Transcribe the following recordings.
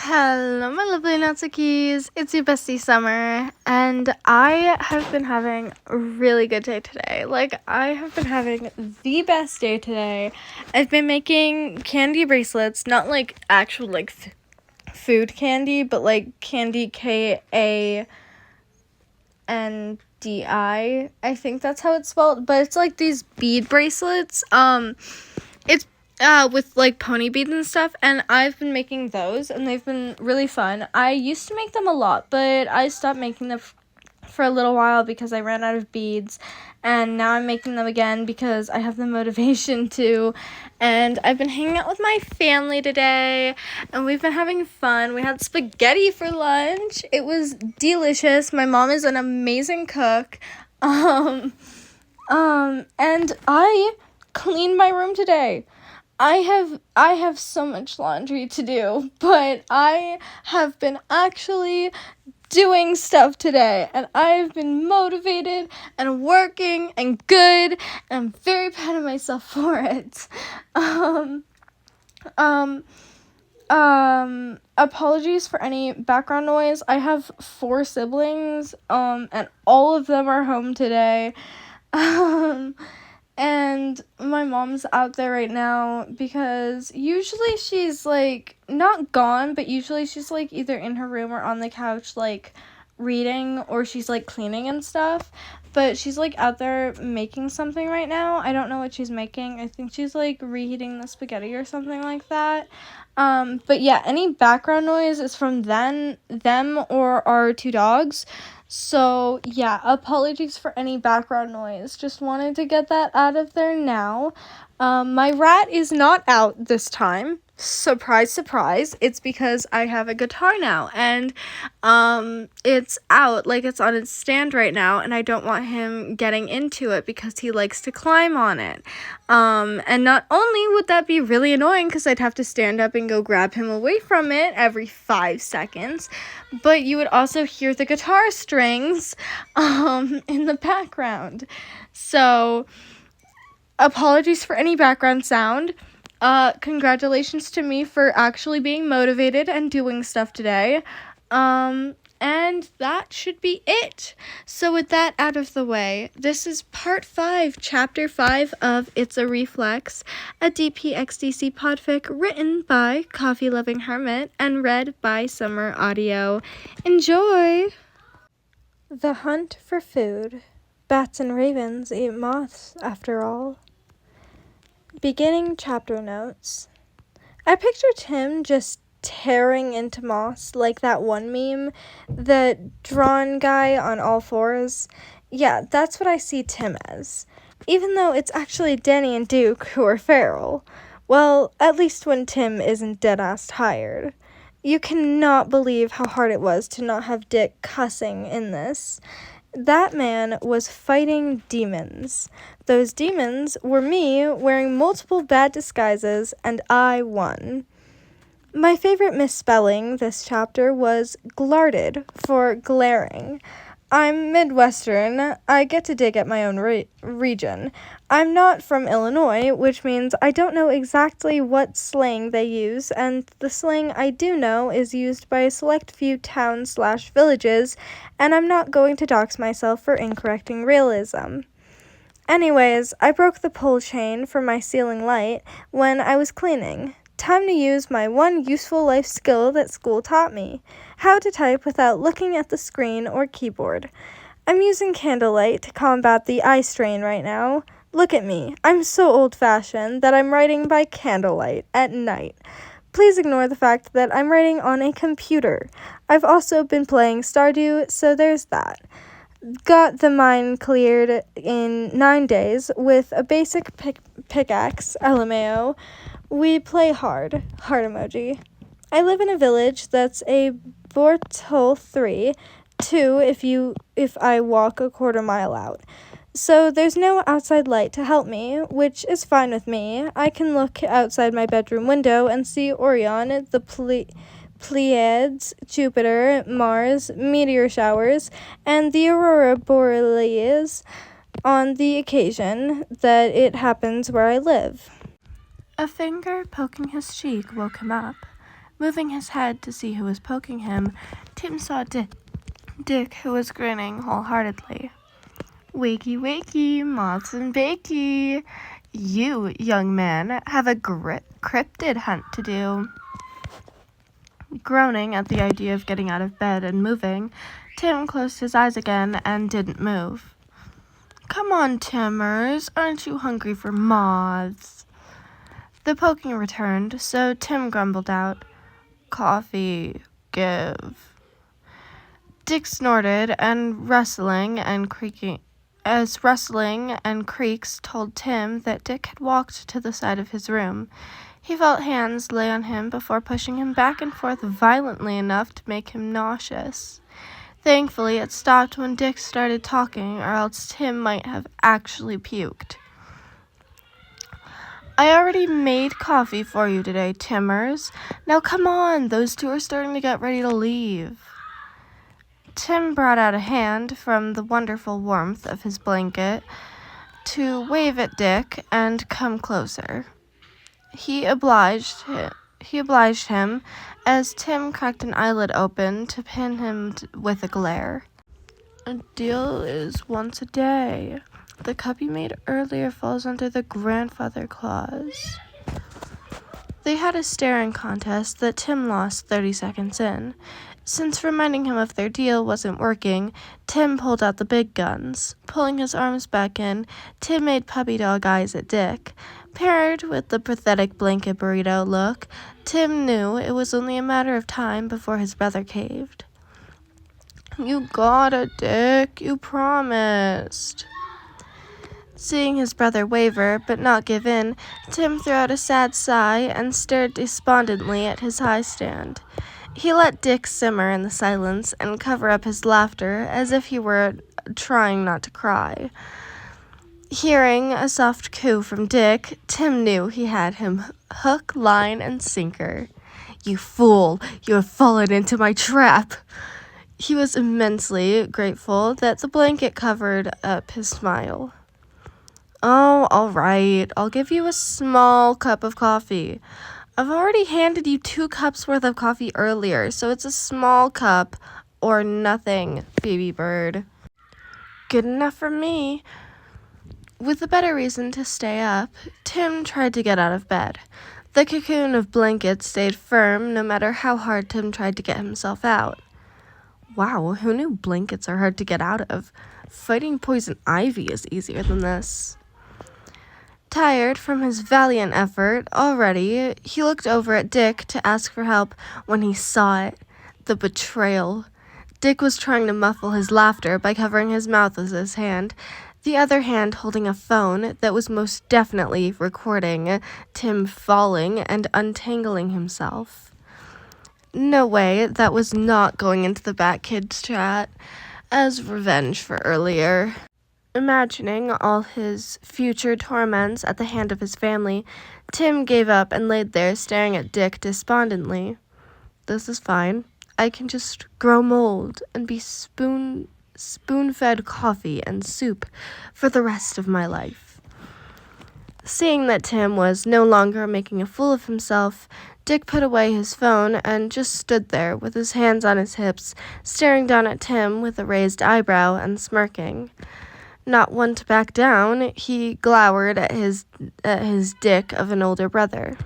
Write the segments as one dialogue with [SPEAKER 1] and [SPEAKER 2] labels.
[SPEAKER 1] Hello, my lovely Natsukis. It's your bestie Summer, and I have been having a really good day today. I have been having the best day today. I've been making candy bracelets, not actual food candy, but candy KANDI. I think that's how it's spelled, but it's these bead bracelets. It's with pony beads and stuff, and I've been making those, and they've been really fun. I used to make them a lot, but I stopped making them for a little while because I ran out of beads, and now I'm making them again because I have the motivation to. And I've been hanging out with my family today, and we've been having fun. We had spaghetti for lunch. It was delicious. My mom is an amazing cook. And I cleaned my room today. I have so much laundry to do, but I have been actually doing stuff today, and I've been motivated and working and good, and I'm very proud of myself for it. Apologies for any background noise. I have 4 siblings, and all of them are home today. And my mom's out there right now because usually she's, not gone, but usually she's, either in her room or on the couch, reading, or she's, cleaning and stuff. But she's, out there making something right now. I don't know what she's making. I think she's, reheating the spaghetti or something like that. But yeah, any background noise is from them or our 2 dogs. So, yeah, apologies for any background noise. Just wanted to get that out of there now. My rat is not out this time. Surprise, surprise. It's because I have a guitar now, and it's out, it's on its stand right now, and I don't want him getting into it because he likes to climb on it. And not only would that be really annoying because I'd have to stand up and go grab him away from it every 5 seconds, but you would also hear the guitar strings in the background. So, apologies for any background sound. Congratulations to me for actually being motivated and doing stuff today. And that should be it. So with that out of the way, this is part 5, chapter 5 of It's a Reflex, a DPXDC podfic written by Coffee Loving Hermit and read by Summer Audio. Enjoy! The hunt for food. Bats and ravens eat moths, after all. Beginning chapter notes. I picture Tim just tearing into moss like that one meme, the drawn guy on all fours. Yeah, that's what I see Tim as. Even though it's actually Danny and Duke who are feral. Well, at least when Tim isn't dead-ass tired. You cannot believe how hard it was to not have Dick cussing in this. That man was fighting demons. Those demons were me wearing multiple bad disguises, and I won. My favorite misspelling this chapter was glarded for glaring. I'm Midwestern. I get to dig at my own region. I'm not from Illinois, which means I don't know exactly what slang they use, and the slang I do know is used by a select few towns/villages, and I'm not going to dox myself for incorrecting realism. Anyways, I broke the pull chain for my ceiling light when I was cleaning. Time to use my one useful life skill that school taught me, how to type without looking at the screen or keyboard. I'm using candlelight to combat the eye strain right now. Look at me, I'm so old-fashioned that I'm writing by candlelight at night. Please ignore the fact that I'm writing on a computer. I've also been playing Stardew, so there's that. Got the mine cleared in 9 days with a basic pickaxe, LMAO. We play hard. Heart emoji. I live in a village that's a Bortle 3, 2 if I walk a quarter mile out. So there's no outside light to help me, which is fine with me. I can look outside my bedroom window and see Orion, the Pleiades, Jupiter, Mars, meteor showers, and the aurora borealis on the occasion that it happens where I live. A finger poking his cheek woke him up.
[SPEAKER 2] Moving his head to see who was poking him, Tim saw Dick, who was grinning wholeheartedly. "Wakey, wakey, moths and bakey. You, young man, have a cryptid hunt to do." Groaning at the idea of getting out of bed and moving, Tim closed his eyes again and didn't move. "Come on, Timmers, aren't you hungry for moths?" The poking returned, so Tim grumbled out, "Coffee, give." Dick snorted, and rustling and creaks told Tim that Dick had walked to the side of his room. He felt hands lay on him before pushing him back and forth violently enough to make him nauseous. Thankfully, it stopped when Dick started talking, or else Tim might have actually puked. "I already made coffee for you today, Timmers. Now come on, those two are starting to get ready to leave." Tim brought out a hand from the wonderful warmth of his blanket to wave at Dick and come closer. He obliged him as Tim cracked an eyelid open to pin him with a glare. "A deal is once a day. The cup you made earlier falls under the grandfather clause." They had a staring contest that Tim lost 30 seconds in. Since reminding him of their deal wasn't working, Tim pulled out the big guns. Pulling his arms back in, Tim made puppy dog eyes at Dick. Paired with the pathetic blanket burrito look, Tim knew it was only a matter of time before his brother caved. "You got it, Dick. You promised." Seeing his brother waver but not give in, Tim threw out a sad sigh and stared despondently at his high stand. He let Dick simmer in the silence and cover up his laughter as if he were trying not to cry. Hearing a soft coo from Dick, Tim knew he had him hook, line, and sinker. "You fool! You have fallen into my trap!" He was immensely grateful that the blanket covered up his smile. "Oh, all right. I'll give you a small cup of coffee. I've already handed you 2 cups worth of coffee earlier, so it's a small cup or nothing, baby bird." "Good enough for me." With a better reason to stay up, Tim tried to get out of bed. The cocoon of blankets stayed firm no matter how hard Tim tried to get himself out. Wow, who knew blankets are hard to get out of? Fighting poison ivy is easier than this. Tired from his valiant effort already, he looked over at Dick to ask for help when he saw it. The betrayal. Dick was trying to muffle his laughter by covering his mouth with his hand, the other hand holding a phone that was most definitely recording Tim falling and untangling himself. No way, that was not going into the Bat Kids chat as revenge for earlier. Imagining all his future torments at the hand of his family, Tim gave up and laid there staring at Dick despondently. "This is fine. I can just grow mold and be spoon-fed coffee and soup for the rest of my life." Seeing that Tim was no longer making a fool of himself, Dick put away his phone and just stood there with his hands on his hips, staring down at Tim with a raised eyebrow and smirking. Not one to back down, he glowered at his dick of an older brother.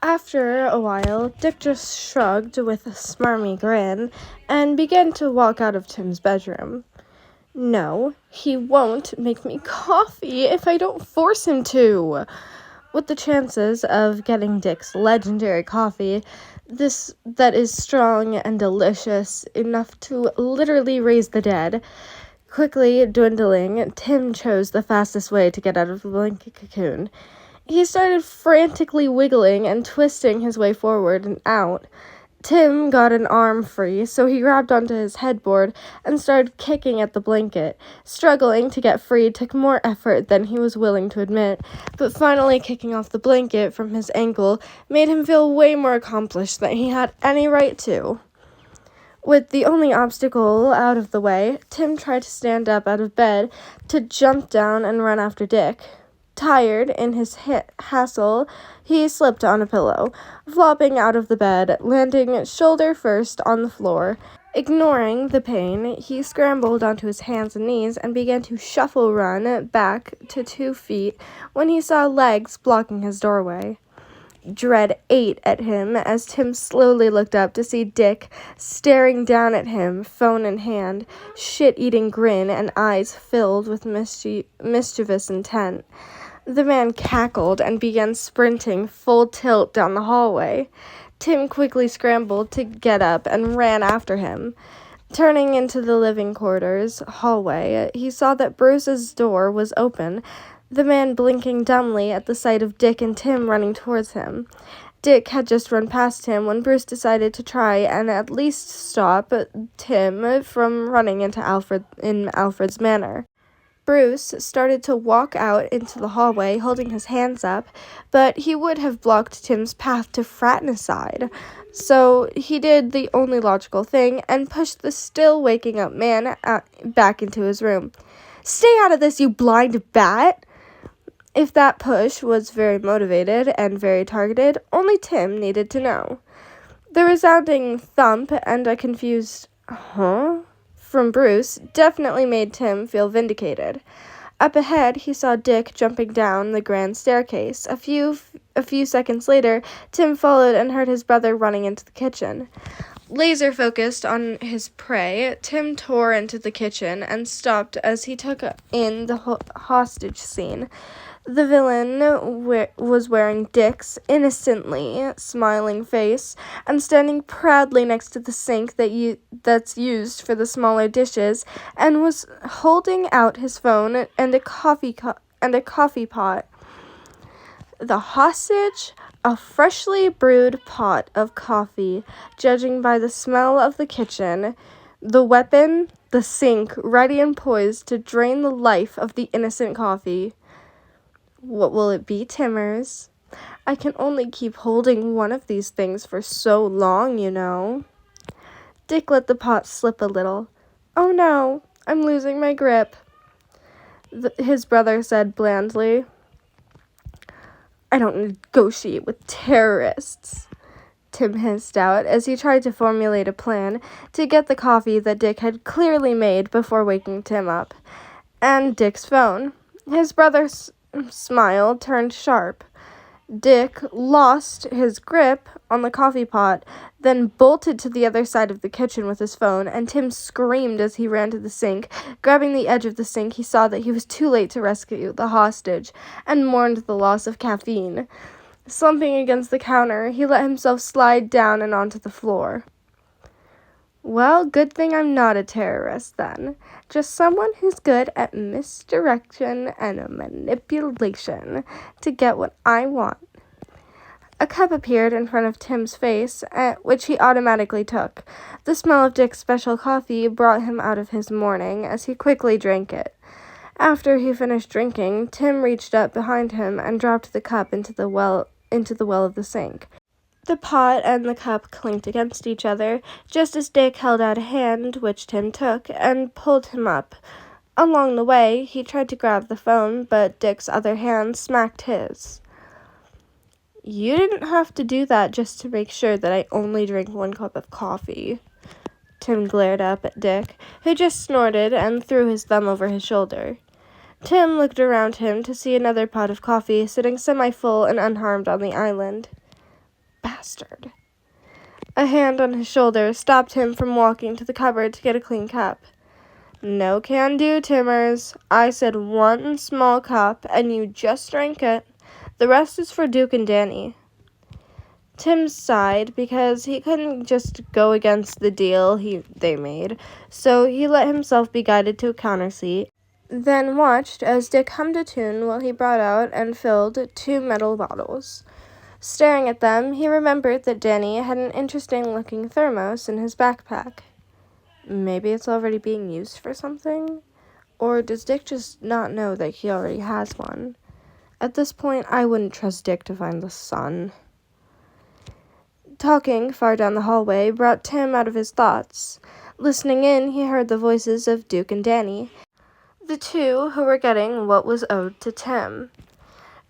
[SPEAKER 2] After a while, Dick just shrugged with a smarmy grin and began to walk out of Tim's bedroom. No, he won't make me coffee if I don't force him to. With the chances of getting Dick's legendary coffee, that is strong and delicious enough to literally raise the dead, quickly dwindling, Tim chose the fastest way to get out of the blanket cocoon. He started frantically wiggling and twisting his way forward and out. Tim got an arm free, so he grabbed onto his headboard and started kicking at the blanket. Struggling to get free took more effort than he was willing to admit, but finally kicking off the blanket from his ankle made him feel way more accomplished than he had any right to. With the only obstacle out of the way, Tim tried to stand up out of bed to jump down and run after Dick.
[SPEAKER 1] Tired in his hassle, he slipped on a pillow, flopping out of the bed, landing shoulder first on the floor. Ignoring the pain, he scrambled onto his hands and knees and began to shuffle run back to 2 feet when he saw legs blocking his doorway. Dread ate at him as Tim slowly looked up to see Dick staring down at him, phone in hand, shit-eating grin and eyes filled with mischievous intent. The man cackled and began sprinting full tilt down the hallway. Tim quickly scrambled to get up and ran after him. Turning into the living quarters hallway, he saw that Bruce's door was open, the man blinking dumbly at the sight of Dick and Tim running towards him. Dick had just run past him when Bruce decided to try and at least stop Tim from running into Alfred's manor. Bruce started to walk out into the hallway, holding his hands up, but he would have blocked Tim's path to fratricide. So he did the only logical thing and pushed the still waking up man back into his room. "Stay out of this, you blind bat!" If that push was very motivated and very targeted, only Tim needed to know. The resounding thump and a confused, "Huh?" from Bruce definitely made Tim feel vindicated. Up ahead, he saw Dick jumping down the grand staircase. A few seconds later, Tim followed and heard his brother running into the kitchen. Laser focused on his prey, Tim tore into the kitchen and stopped as he took in the hostage scene. The villain was wearing Dick's innocently smiling face and standing proudly next to the sink that's used for the smaller dishes, and was holding out his phone and a coffee pot. The hostage? A freshly brewed pot of coffee, judging by the smell of the kitchen. The weapon? The sink, ready and poised to drain the life of the innocent coffee. What will it be, Timmers? I can only keep holding one of these things for so long, you know. Dick let the pot slip a little. "Oh no, I'm losing my grip," his brother said blandly. "I don't negotiate with terrorists," Tim hissed out as he tried to formulate a plan to get the coffee that Dick had clearly made before waking Tim up. And Dick's phone. His brother's smile turned sharp. Dick lost his grip on the coffee pot, then bolted to the other side of the kitchen with his phone, and Tim screamed as he ran to the sink. Grabbing the edge of the sink, he saw that he was too late to rescue the hostage, and mourned the loss of caffeine. Slumping against the counter, he let himself slide down and onto the floor. Well, good thing I'm not a terrorist, then. Just someone who's good at misdirection and manipulation to get what I want. A cup appeared in front of Tim's face, which he automatically took. The smell of Dick's special coffee brought him out of his mourning as he quickly drank it. After he finished drinking, Tim reached up behind him and dropped the cup into the well of the sink. The pot and the cup clinked against each other, just as Dick held out a hand, which Tim took, and pulled him up. Along the way, he tried to grab the phone, but Dick's other hand smacked his. "You didn't have to do that just to make sure that I only drink 1 cup of coffee." Tim glared up at Dick, who just snorted and threw his thumb over his shoulder. Tim looked around him to see another pot of coffee sitting semi-full and unharmed on the island. Bastard. A hand on his shoulder stopped him from walking to the cupboard to get a clean cup. "No can do, Timmers. I said 1 small cup, and you just drank it. The rest is for Duke and Danny." Tim sighed because he couldn't just go against the deal they made, so he let himself be guided to a counter seat, then watched as Dick hummed a tune while he brought out and filled 2 metal bottles. Staring at them, he remembered that Danny had an interesting-looking thermos in his backpack. Maybe it's already being used for something? Or does Dick just not know that he already has one? At this point, I wouldn't trust Dick to find the sun. Talking far down the hallway brought Tim out of his thoughts. Listening in, he heard the voices of Duke and Danny, the 2 who were getting what was owed to Tim.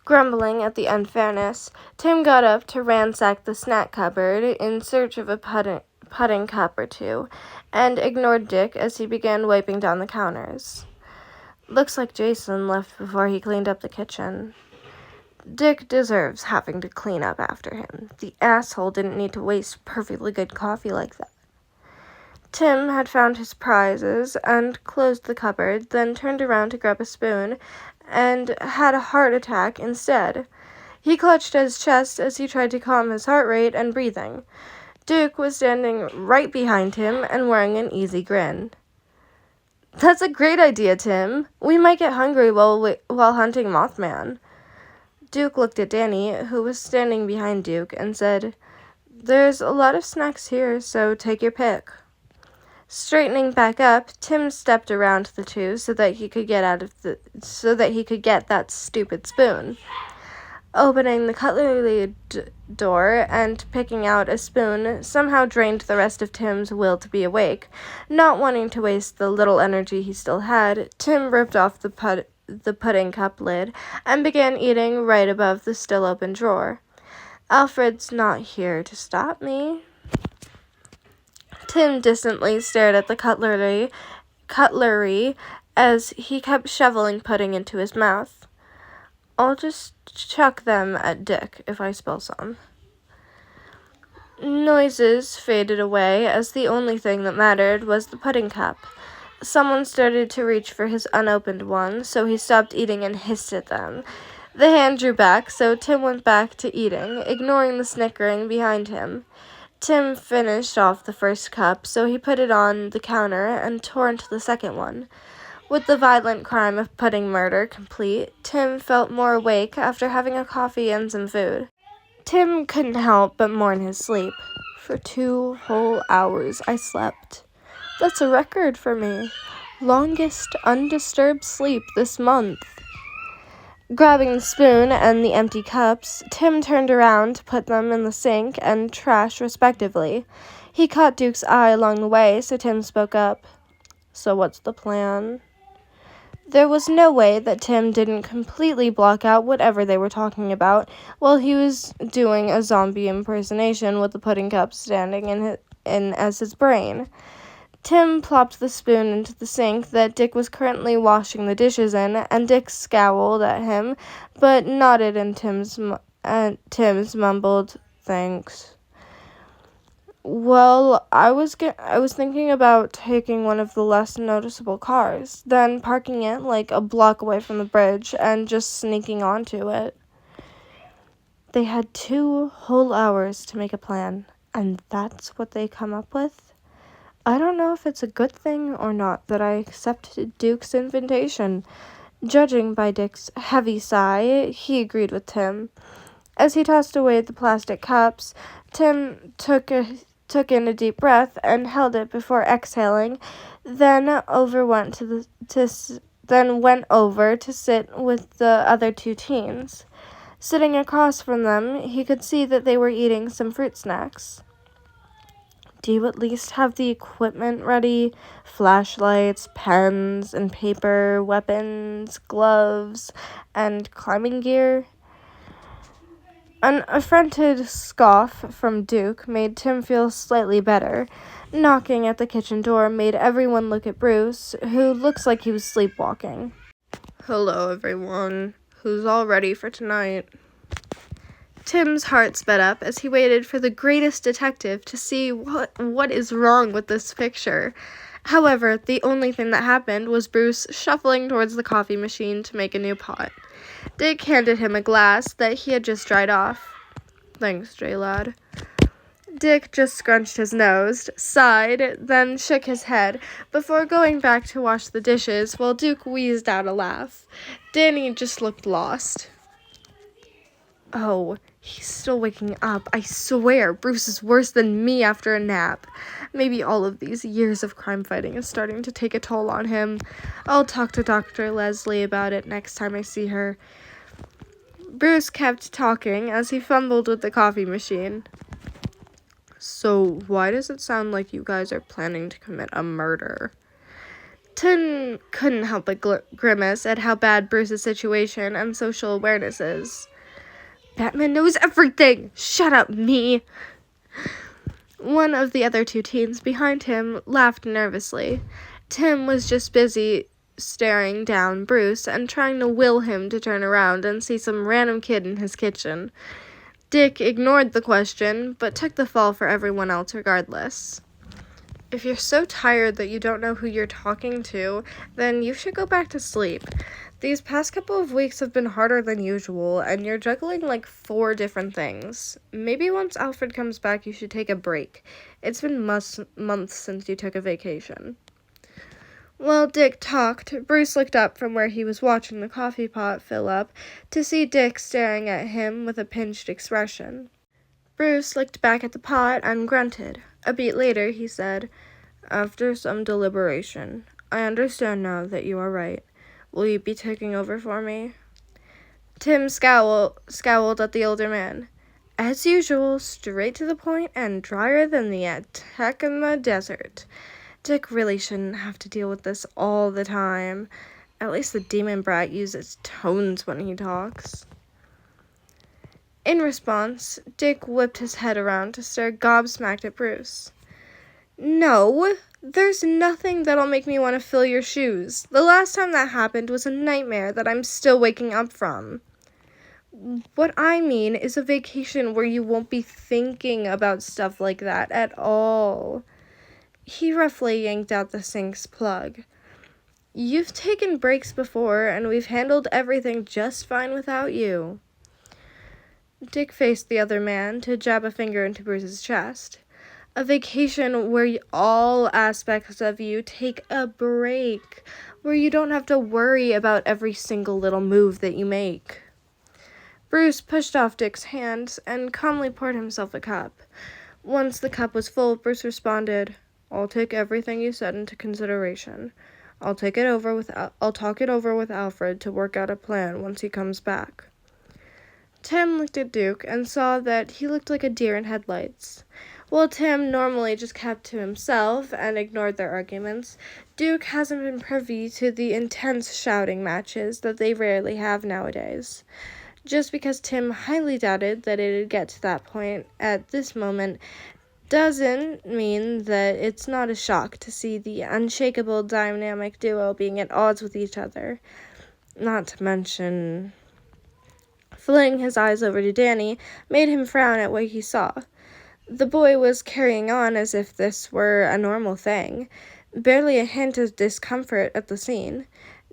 [SPEAKER 2] Grumbling at the unfairness, Tim got up to ransack the snack cupboard in search of a pudding cup or two, and ignored Dick as he began wiping down the counters. Looks like Jason left before he cleaned up the kitchen. Dick deserves having to clean up after him. The asshole didn't need to waste perfectly good coffee like that. Tim had found his prizes and closed the cupboard, then turned around to grab a spoon and had a heart attack instead. He clutched at his chest as he tried to calm his heart rate and breathing. Duke was standing right behind him and wearing an easy grin. "That's a great idea, Tim. We might get hungry while hunting Mothman." Duke looked at Danny, who was standing behind Duke, and said, "There's a lot of snacks here, so take your pick." Straightening back up, Tim stepped around the two so that he could get that stupid spoon. Opening the cutlery door and picking out a spoon somehow drained the rest of Tim's will to be awake. Not wanting to waste the little energy he still had, Tim ripped off the pudding cup lid and began eating right above the still open drawer. "Alfred's not here to stop me." Tim distantly stared at the cutlery as he kept shoveling pudding into his mouth. "I'll just chuck them at Dick if I spill some." Noises faded away as the only thing that mattered was the pudding cup. Someone started to reach for his unopened one, so he stopped eating and hissed at them. The hand drew back, so Tim went back to eating, ignoring the snickering behind him. Tim finished off the first cup, so he put it on the counter and tore into the second one. With the violent crime of pudding murder complete, Tim felt more awake after having a coffee and some food. Tim couldn't help but mourn his sleep. "For 2 whole hours I slept. That's a record for me. Longest undisturbed sleep this month." Grabbing the spoon and the empty cups, Tim turned around to put them in the sink and trash respectively. He caught Duke's eye along the way, so Tim spoke up. "So what's the plan?" There was no way that Tim didn't completely block out whatever they were talking about while he was doing a zombie impersonation with the pudding cup standing in as his brain. Tim plopped the spoon into the sink that Dick was currently washing the dishes in, and Dick scowled at him, but nodded in Tim's mumbled thanks. "Well, I was thinking about taking one of the less noticeable cars, then parking it like a block away from the bridge and just sneaking onto it." They had 2 whole hours to make a plan, and that's what they come up with? I don't know if it's a good thing or not that I accepted Duke's invitation. Judging by Dick's heavy sigh, he agreed with Tim. As he tossed away the plastic cups, Tim took in a deep breath and held it before exhaling, then went over to sit with the other 2 teens. Sitting across from them, he could see that they were eating some fruit snacks. "Do you at least have the equipment ready? Flashlights, pens, and paper, weapons, gloves, and climbing gear?" An affronted scoff from Duke made Tim feel slightly better. Knocking at the kitchen door made everyone look at Bruce, who looks like he was sleepwalking. "Hello, everyone. Who's all ready for tonight?" Tim's heart sped up as he waited for the greatest detective to see what is wrong with this picture. However, the only thing that happened was Bruce shuffling towards the coffee machine to make a new pot. Dick handed him a glass that he had just dried off. "Thanks, J-Lad." Dick just scrunched his nose, sighed, then shook his head before going back to wash the dishes while Duke wheezed out a laugh. Danny just looked lost. "Oh, he's still waking up. I swear, Bruce is worse than me after a nap. Maybe all of these years of crime fighting is starting to take a toll on him. I'll talk to Dr. Leslie about it next time I see her." Bruce kept talking as he fumbled with the coffee machine. "So, why does it sound like you guys are planning to commit a murder?" Tim couldn't help but grimace at how bad Bruce's situation and social awareness is. Batman knows everything! Shut up, me! One of the other two teens behind him laughed nervously. Tim was just busy staring down Bruce and trying to will him to turn around and see some random kid in his kitchen. Dick ignored the question, but took the fall for everyone else regardless. If you're so tired that you don't know who you're talking to, then you should go back to sleep. These past couple of weeks have been harder than usual, and you're juggling like 4 different things. Maybe once Alfred comes back, you should take a break. It's been months since you took a vacation. While Dick talked, Bruce looked up from where he was watching the coffee pot fill up to see Dick staring at him with a pinched expression. Bruce looked back at the pot and grunted. A beat later, he said, "After some deliberation, I understand now that you are right. Will you be taking over for me?" Tim scowled at the older man. As usual, straight to the point and drier than the Atacama Desert. Dick really shouldn't have to deal with this all the time. At least the demon brat uses tones when he talks. In response, Dick whipped his head around to stare gobsmacked at Bruce. "No, there's nothing that'll make me want to fill your shoes. The last time that happened was a nightmare that I'm still waking up from. What I mean is a vacation where you won't be thinking about stuff like that at all." He roughly yanked out the sink's plug. "You've taken breaks before, and we've handled everything just fine without you." Dick faced the other man to jab a finger into Bruce's chest. "A vacation where all aspects of you take a break, where you don't have to worry about every single little move that you make." Bruce pushed off Dick's hands and calmly poured himself a cup. Once the cup was full, Bruce responded, "I'll take everything you said into consideration. I'll talk it over with Alfred to work out a plan once he comes back." Tim looked at Duke and saw that he looked like a deer in headlights. While Tim normally just kept to himself and ignored their arguments, Duke hasn't been privy to the intense shouting matches that they rarely have nowadays. Just because Tim highly doubted that it'd get to that point at this moment doesn't mean that it's not a shock to see the unshakable dynamic duo being at odds with each other. Not to mention, flinging his eyes over to Danny made him frown at what he saw. The boy was carrying on as if this were a normal thing, barely a hint of discomfort at the scene.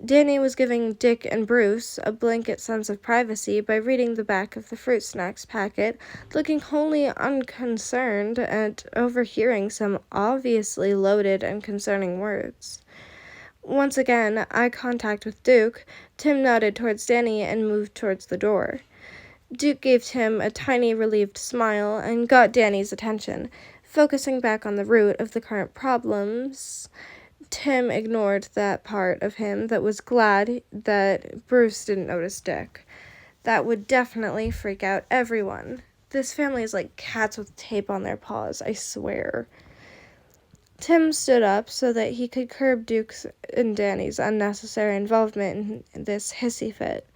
[SPEAKER 2] Danny was giving Dick and Bruce a blanket sense of privacy by reading the back of the fruit snacks packet, looking wholly unconcerned and overhearing some obviously loaded and concerning words. Once again, eye contact with Duke, Tim nodded towards Danny and moved towards the door. Duke gave Tim a tiny relieved smile and got Danny's attention, focusing back on the root of the current problems. Tim ignored that part of him that was glad that Bruce didn't notice Dick. That would definitely freak out everyone. This family is like cats with tape on their paws, I swear. Tim stood up so that he could curb Duke's and Danny's unnecessary involvement in this hissy fit.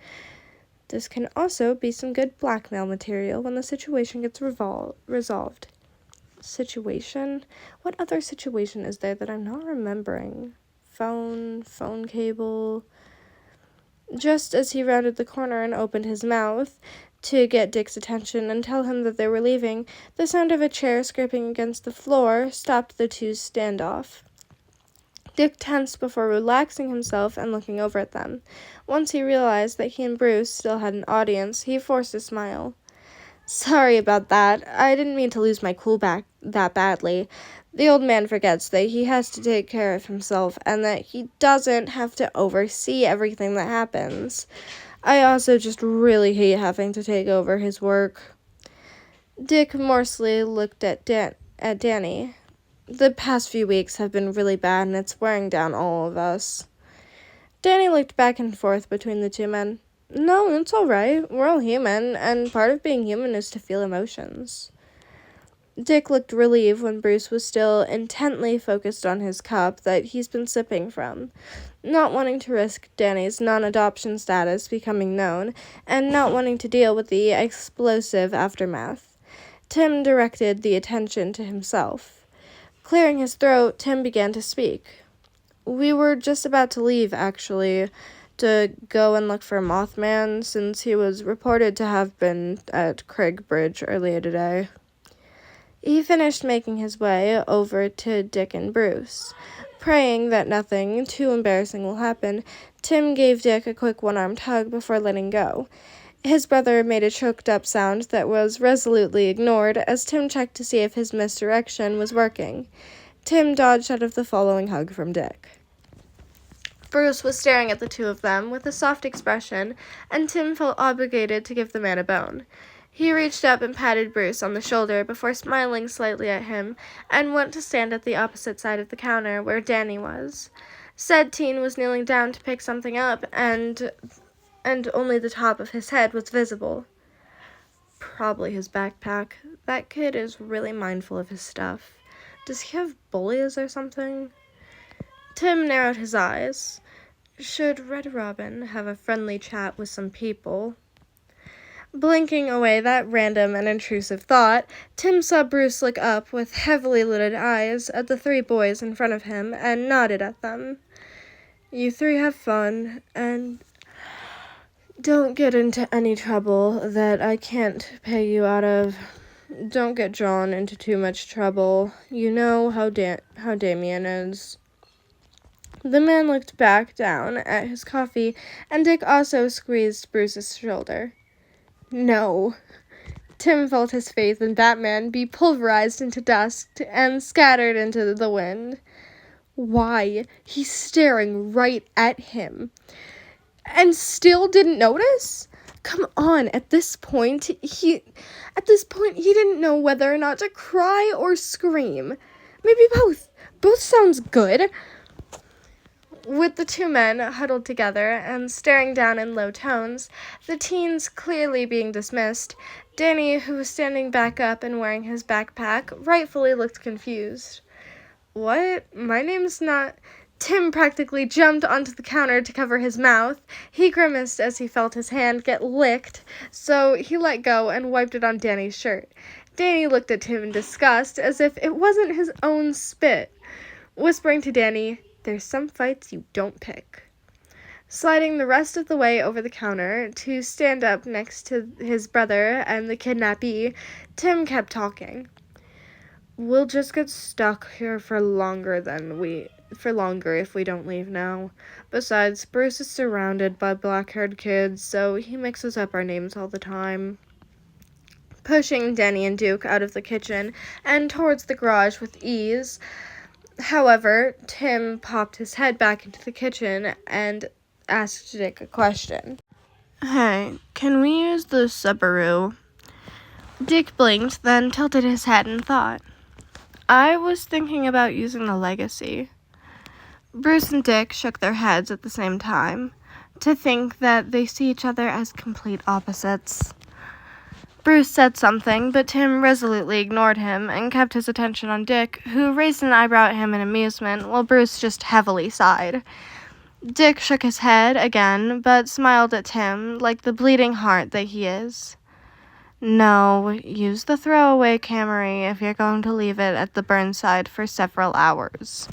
[SPEAKER 2] This can also be some good blackmail material when the situation gets resolved. Situation? What other situation is there that I'm not remembering? Phone cable. Just as he rounded the corner and opened his mouth to get Dick's attention and tell him that they were leaving, the sound of a chair scraping against the floor stopped the two's standoff. Dick tensed before relaxing himself and looking over at them. Once he realized that he and Bruce still had an audience, he forced a smile. "Sorry about that. I didn't mean to lose my cool back that badly. The old man forgets that he has to take care of himself and that he doesn't have to oversee everything that happens. I also just really hate having to take over his work." Dick morsely looked at Danny. "The past few weeks have been really bad and it's wearing down all of us." Danny looked back and forth between the two men. "No, it's all right. We're all human, and part of being human is to feel emotions."
[SPEAKER 1] Dick looked relieved when Bruce was still intently focused on his cup that he's been sipping from, not wanting to risk Danny's non-adoption status becoming known, and not wanting to deal with the explosive aftermath. Tim directed the attention to himself. Clearing his throat, Tim began to speak. We were just about to leave, actually, to go and look for Mothman, since he was reported to have been at Craig Bridge earlier today. He finished making his way over to Dick and Bruce. Praying that nothing too embarrassing will happen, Tim gave Dick a quick one-armed hug before letting go. His brother made a choked-up sound that was resolutely ignored as Tim checked to see if his misdirection was working. Tim dodged out of the following hug from Dick. Bruce was staring at the two of them with a soft expression, and Tim felt obligated to give the man a bone. He reached up and patted Bruce on the shoulder before smiling slightly at him and went to stand at the opposite side of the counter where Danny was. Said teen was kneeling down to pick something up, and only the top of his head was visible. Probably his backpack. That kid is really mindful of his stuff. Does he have bullies or something? Tim narrowed his eyes. Should Red Robin have a friendly chat with some people? Blinking away that random and intrusive thought, Tim saw Bruce look up with heavily lidded eyes at the three boys in front of him and nodded at them. You three have fun, and don't get into any trouble that I can't pay you out of. Don't get drawn into too much trouble. You know how Damien is. The man looked back down at his coffee, and Dick also squeezed Bruce's shoulder. No. Tim felt his faith in Batman be pulverized into dust and scattered into the wind. Why? He's staring right at him. And still didn't notice? Come on, at this point he didn't know whether or not to cry or scream. Maybe both. Both sounds good. With the two men huddled together and staring down in low tones, the teens clearly being dismissed, Danny, who was standing back up and wearing his backpack, rightfully looked confused. What? My name's not... Tim practically jumped onto the counter to cover his mouth. He grimaced as he felt his hand get licked, so he let go and wiped it on Danny's shirt. Danny looked at Tim in disgust, as if it wasn't his own spit, whispering to Danny, "There's some fights you don't pick." Sliding the rest of the way over the counter to stand up next to his brother and the kidnappee, Tim kept talking. We'll just get stuck here for longer if we don't leave now. Besides, Bruce is surrounded by black-haired kids, so he mixes up our names all the time. Pushing Danny and Duke out of the kitchen and towards the garage with ease. However, Tim popped his head back into the kitchen and asked Dick a question.
[SPEAKER 2] Hey, can we use the Subaru? Dick blinked, then tilted his head in thought. I was thinking about using the Legacy. Bruce and Dick shook their heads at the same time, to think that they see each other as complete opposites. Bruce said something, but Tim resolutely ignored him and kept his attention on Dick, who raised an eyebrow at him in amusement, while Bruce just heavily sighed. Dick shook his head again, but smiled at Tim like the bleeding heart that he is. No, use the throwaway Camry if you're going to leave it at the Burnside for several hours.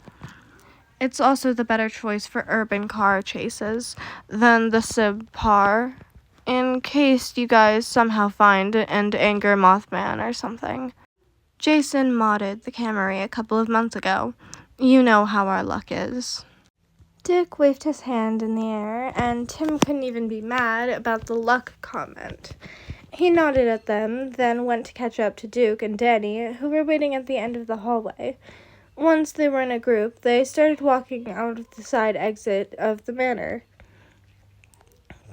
[SPEAKER 2] It's also the better choice for urban car chases than the subpar, in case you guys somehow find and anger Mothman or something. Jason modded the Camry a couple of months ago. You know how our luck is.
[SPEAKER 1] Dick waved his hand in the air, and Tim couldn't even be mad about the luck comment. He nodded at them, then went to catch up to Duke and Danny, who were waiting at the end of the hallway. Once they were in a group, they started walking out of the side exit of the manor.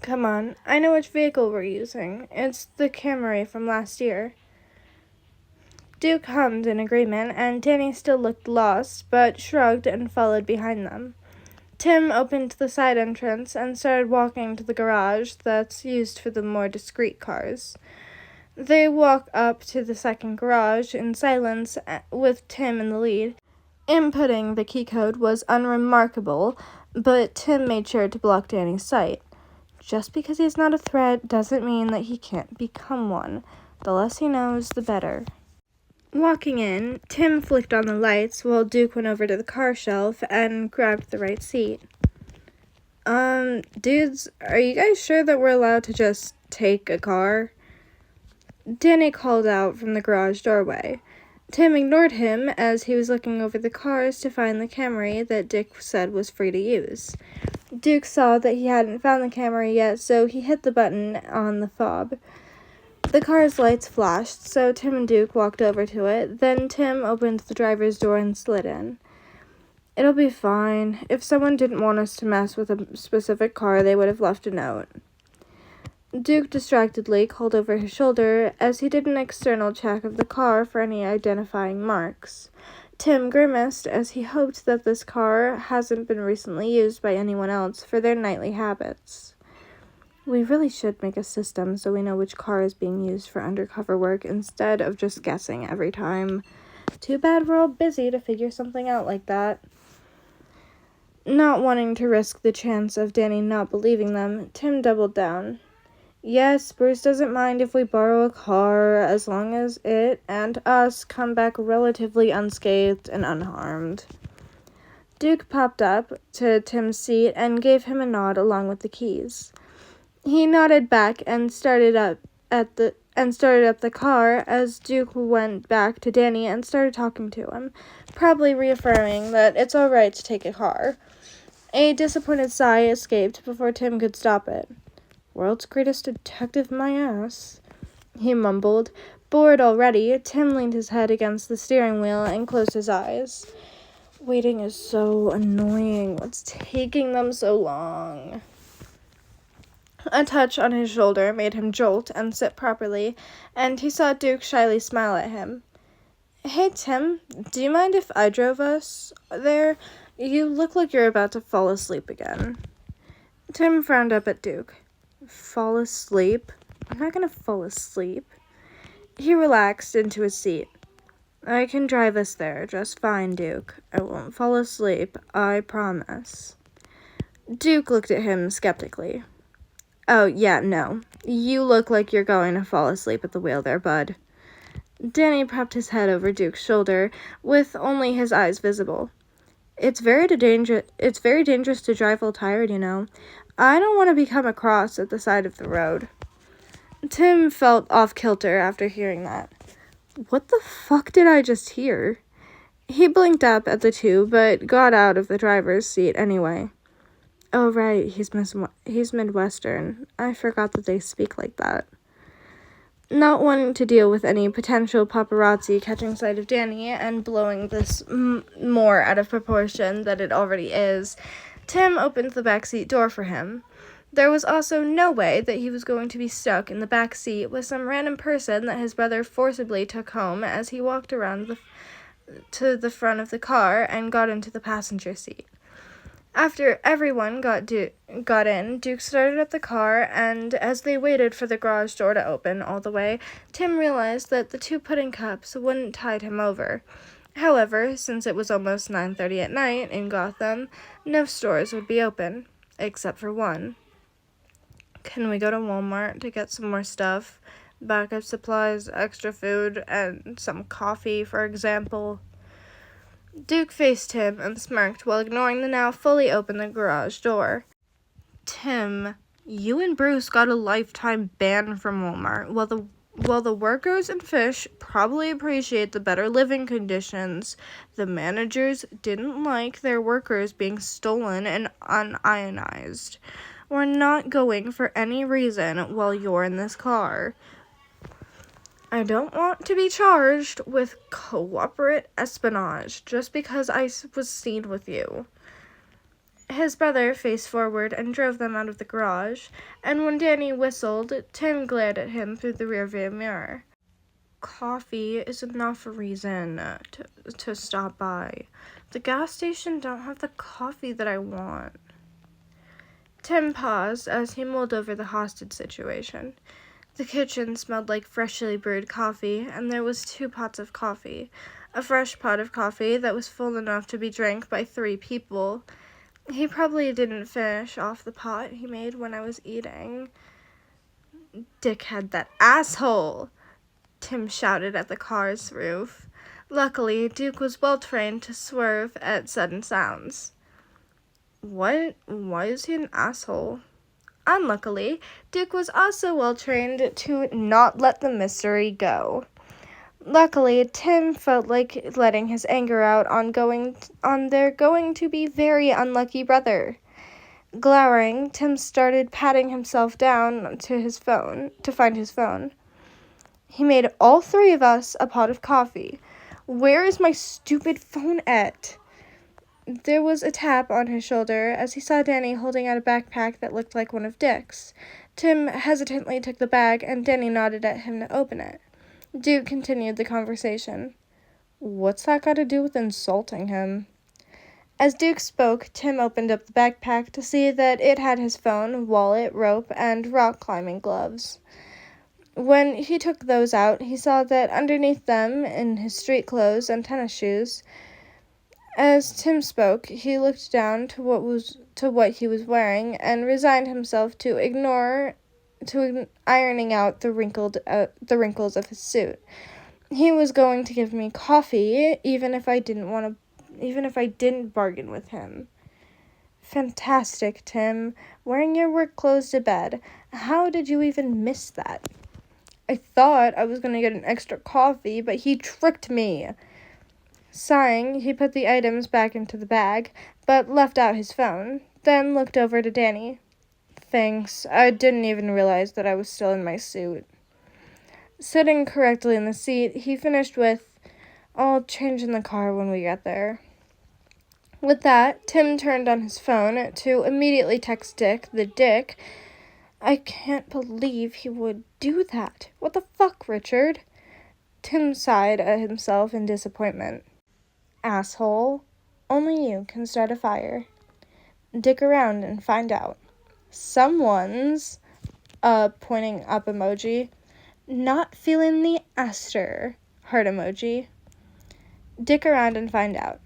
[SPEAKER 1] Come on, I know which vehicle we're using. It's the Camry from last year. Duke hummed in agreement, and Danny still looked lost, but shrugged and followed behind them. Tim opened the side entrance and started walking to the garage that's used for the more discreet cars. They walk up to the second garage in silence with Tim in the lead. Inputting the key code was unremarkable, but Tim made sure to block Danny's sight. Just because he's not a threat doesn't mean that he can't become one. The less he knows, the better. Walking in, Tim flicked on the lights while Duke went over to the car shelf and grabbed the right seat. Dudes, are you guys sure that we're allowed to just take a car? Danny called out from the garage doorway. Tim ignored him as he was looking over the cars to find the Camry that Dick said was free to use. Duke saw that he hadn't found the Camry yet, so he hit the button on the fob. The car's lights flashed, so Tim and Duke walked over to it. Then Tim opened the driver's door and slid in. It'll be fine. If someone didn't want us to mess with a specific car, they would have left a note. Duke distractedly called over his shoulder as he did an external check of the car for any identifying marks. Tim grimaced as he hoped that this car hasn't been recently used by anyone else for their nightly habits. We really should make a system so we know which car is being used for undercover work instead of just guessing every time. Too bad we're all busy to figure something out like that. Not wanting to risk the chance of Danny not believing them, Tim doubled down. Yes, Bruce doesn't mind if we borrow a car as long as it and us come back relatively unscathed and unharmed. Duke popped up to Tim's seat and gave him a nod along with the keys. He nodded back and started up the car as Duke went back to Danny and started talking to him, probably reaffirming that it's all right to take a car. A disappointed sigh escaped before Tim could stop it. World's greatest detective, my ass, he mumbled. Bored already, Tim leaned his head against the steering wheel and closed his eyes. Waiting is so annoying. What's taking them so long? A touch on his shoulder made him jolt and sit properly, and he saw Duke shyly smile at him. Hey, Tim, do you mind if I drove us there? You look like you're about to fall asleep again. Tim frowned up at Duke. Fall asleep? I'm not gonna fall asleep. He relaxed into his seat. I can drive us there just fine, Duke. I won't fall asleep, I promise. Duke looked at him skeptically. Oh, yeah, no. You look like you're going to fall asleep at the wheel there, bud. Danny propped his head over Duke's shoulder, with only his eyes visible. It's very dangerous to drive while tired, you know. I don't want to become a cross at the side of the road. Tim felt off-kilter after hearing that. What the fuck did I just hear? He blinked up at the two, but got out of the driver's seat anyway. Oh, right, he's Midwestern. I forgot that they speak like that. Not wanting to deal with any potential paparazzi catching sight of Danny and blowing this more out of proportion than it already is, Tim opened the backseat door for him. There was also no way that he was going to be stuck in the back seat with some random person that his brother forcibly took home as he walked around to the front of the car and got into the passenger seat. After everyone got in, Duke started up the car, and as they waited for the garage door to open all the way, Tim realized that the 2 pudding cups wouldn't tide him over. However, since it was almost 9:30 at night in Gotham, no stores would be open, except for one. Can we go to Walmart to get some more stuff? Backup supplies, extra food, and some coffee, for example. Duke faced him and smirked while ignoring the now fully open garage door. Tim, you and Bruce got a lifetime ban from Walmart, while the workers and fish probably appreciate the better living conditions. The managers didn't like their workers being stolen and unionized. We're not going for any reason while you're in this car. I don't want to be charged with cooperate espionage just because I was seen with you. His brother faced forward and drove them out of the garage, and when Danny whistled, Tim glared at him through the rearview mirror. Coffee is enough reason to stop by. The gas station don't have the coffee that I want. Tim paused as he mulled over the hostage situation. The kitchen smelled like freshly brewed coffee, and there was 2 pots of coffee. A fresh pot of coffee that was full enough to be drank by 3 people. He probably didn't finish off the pot he made when I was eating. Dickhead, that asshole! Tim shouted at the car's roof. Luckily, Duke was well trained to swerve at sudden sounds. What? Why is he an asshole? Unluckily, Duke was also well trained to not let the mystery go. Luckily, Tim felt like letting his anger out on their going to be very unlucky brother. Glowering, Tim started patting himself down to find his phone. He made all 3 of us a pot of coffee. Where is my stupid phone at? There was a tap on his shoulder as he saw Danny holding out a backpack that looked like one of Dick's. Tim hesitantly took the bag, and Danny nodded at him to open it. Duke continued the conversation. What's that got to do with insulting him? As Duke spoke, Tim opened up the backpack to see that it had his phone, wallet, rope, and rock climbing gloves. When he took those out, he saw that underneath them, in his street clothes and tennis shoes, as Tim spoke, he looked down to what he was wearing and resigned himself to ironing out the wrinkles of his suit. He was going to give me coffee, even if I didn't bargain with him. Fantastic, Tim. Wearing your work clothes to bed. How did you even miss that? I thought I was going to get an extra coffee, but he tricked me. Sighing, he put the items back into the bag, but left out his phone, then looked over to Danny. Thanks, I didn't even realize that I was still in my suit. Sitting correctly in the seat, he finished with, I'll change in the car when we get there. With that, Tim turned on his phone to immediately text Dick, the dick. I can't believe he would do that. What the fuck, Richard? Tim sighed at himself in disappointment. Asshole. Only you can start a fire. Dig around and find out. Someone's, pointing up emoji, not feeling the Aster, heart emoji. Dig around and find out.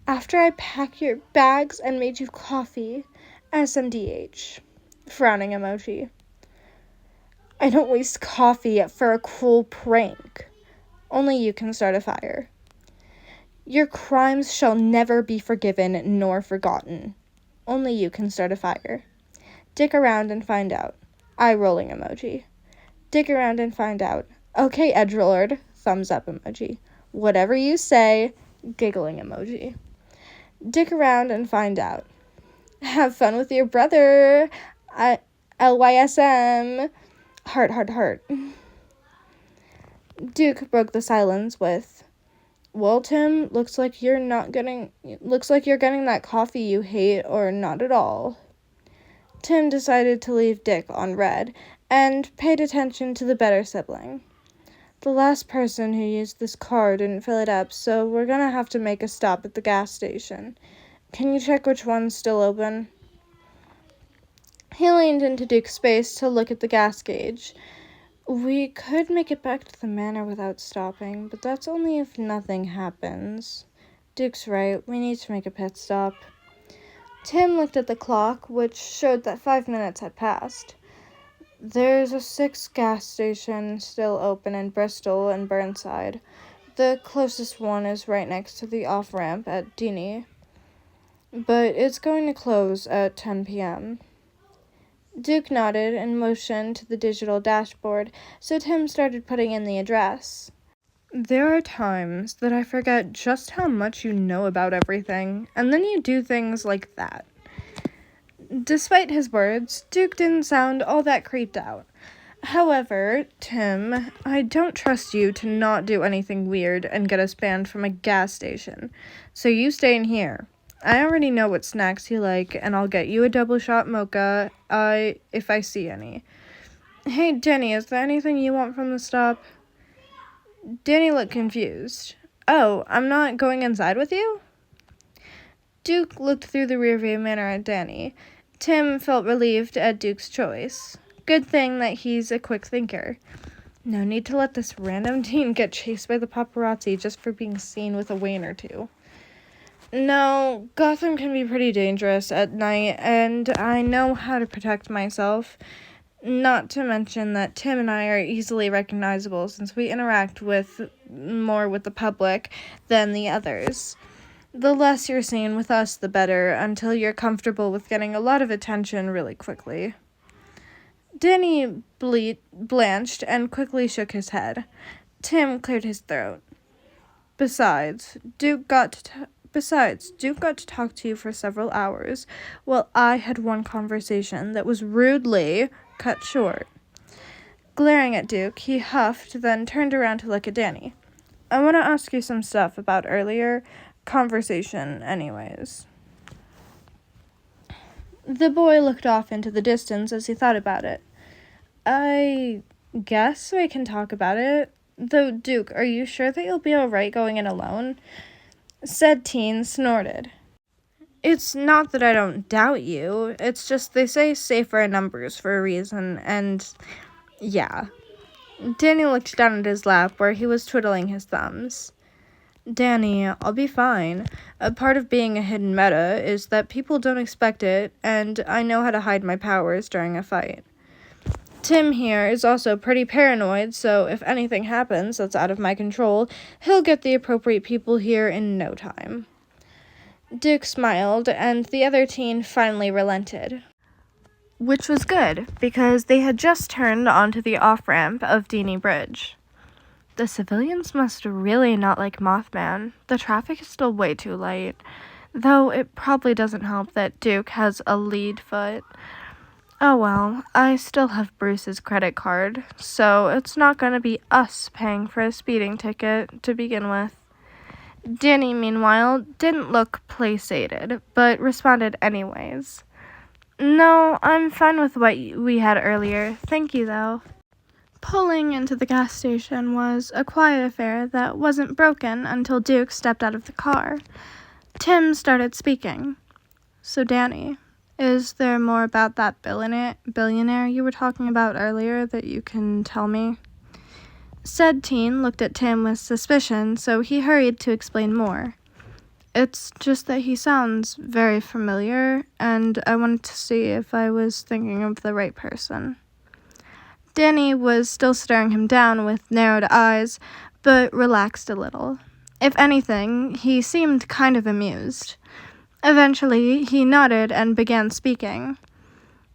[SPEAKER 1] After I pack your bags and made you coffee, SMDH, frowning emoji. I don't waste coffee for a cruel prank. Only you can start a fire. Your crimes shall never be forgiven nor forgotten. Only you can start a fire. Dig around and find out. Eye rolling emoji. Dig around and find out. Okay, edgelord, thumbs up emoji. Whatever you say, giggling emoji. Dig around and find out. Have fun with your brother. LYSM. Heart. Duke broke the silence with, well, Tim, looks like you're getting that coffee you hate, or not at all. Tim decided to leave Dick on red, and paid attention to the better sibling. The last person who used this car didn't fill it up, so we're gonna have to make a stop at the gas station. Can you check which one's still open? He leaned into Duke's space to look at the gas gauge. We could make it back to the manor without stopping, but that's only if nothing happens. Duke's right, we need to make a pit stop. Tim looked at the clock, which showed that 5 minutes had passed. There's a 6th gas station still open in Bristol and Burnside. The closest one is right next to the off-ramp at Deaney, but it's going to close at 10 p.m. Duke nodded and motioned to the digital dashboard, so Tim started putting in the address. There are times that I forget just how much you know about everything, and then you do things like that. Despite his words, Duke didn't sound all that creeped out. However, Tim, I don't trust you to not do anything weird and get us banned from a gas station, so you stay in here. I already know what snacks you like, and I'll get you a double shot mocha, if I see any. Hey, Jenny, is there anything you want from the stop? Danny looked confused. Oh, I'm not going inside with you? Duke looked through the rearview mirror at Danny. Tim felt relieved at Duke's choice. Good thing that he's a quick thinker. No need to let this random teen get chased by the paparazzi just for being seen with a Wayne or two. No, Gotham can be pretty dangerous at night, and I know how to protect myself. Not to mention that Tim and I are easily recognizable since we interact more with the public than the others. The less you're seen with us, the better, until you're comfortable with getting a lot of attention really quickly. Danny blanched and quickly shook his head. Tim cleared his throat. Besides, Duke got to talk to you for several hours, while I had one conversation that was rudely cut short. Glaring at Duke, he huffed, then turned around to look at Danny. I want to ask you some stuff about earlier conversation, anyways. The boy looked off into the distance as he thought about it. I guess I can talk about it. Though, Duke, are you sure that you'll be alright going in alone? Said teen snorted. It's not that I don't doubt you. It's just they say safer in numbers for a reason, and yeah. Danny looked down at his lap where he was twiddling his thumbs. Danny, I'll be fine. A part of being a hidden meta is that people don't expect it, and I know how to hide my powers during a fight. Tim here is also pretty paranoid, so if anything happens that's out of my control, he'll get the appropriate people here in no time. Duke smiled, and the other teen finally relented. Which was good, because they had just turned onto the off-ramp of Dini Bridge. The civilians must really not like Mothman. The traffic is still way too light, though it probably doesn't help that Duke has a lead foot. Oh well, I still have Bruce's credit card, so it's not going to be us paying for a speeding ticket to begin with. Danny, meanwhile, didn't look placated, but responded anyways. No, I'm fine with what we had earlier. Thank you, though. Pulling into the gas station was a quiet affair that wasn't broken until Duke stepped out of the car. Tim started speaking. So, Danny, is there more about that billionaire you were talking about earlier that you can tell me? Said teen looked at Tim with suspicion, so he hurried to explain more. It's just that he sounds very familiar, and I wanted to see if I was thinking of the right person. Danny was still staring him down with narrowed eyes, but relaxed a little. If anything, he seemed kind of amused. Eventually, he nodded and began speaking.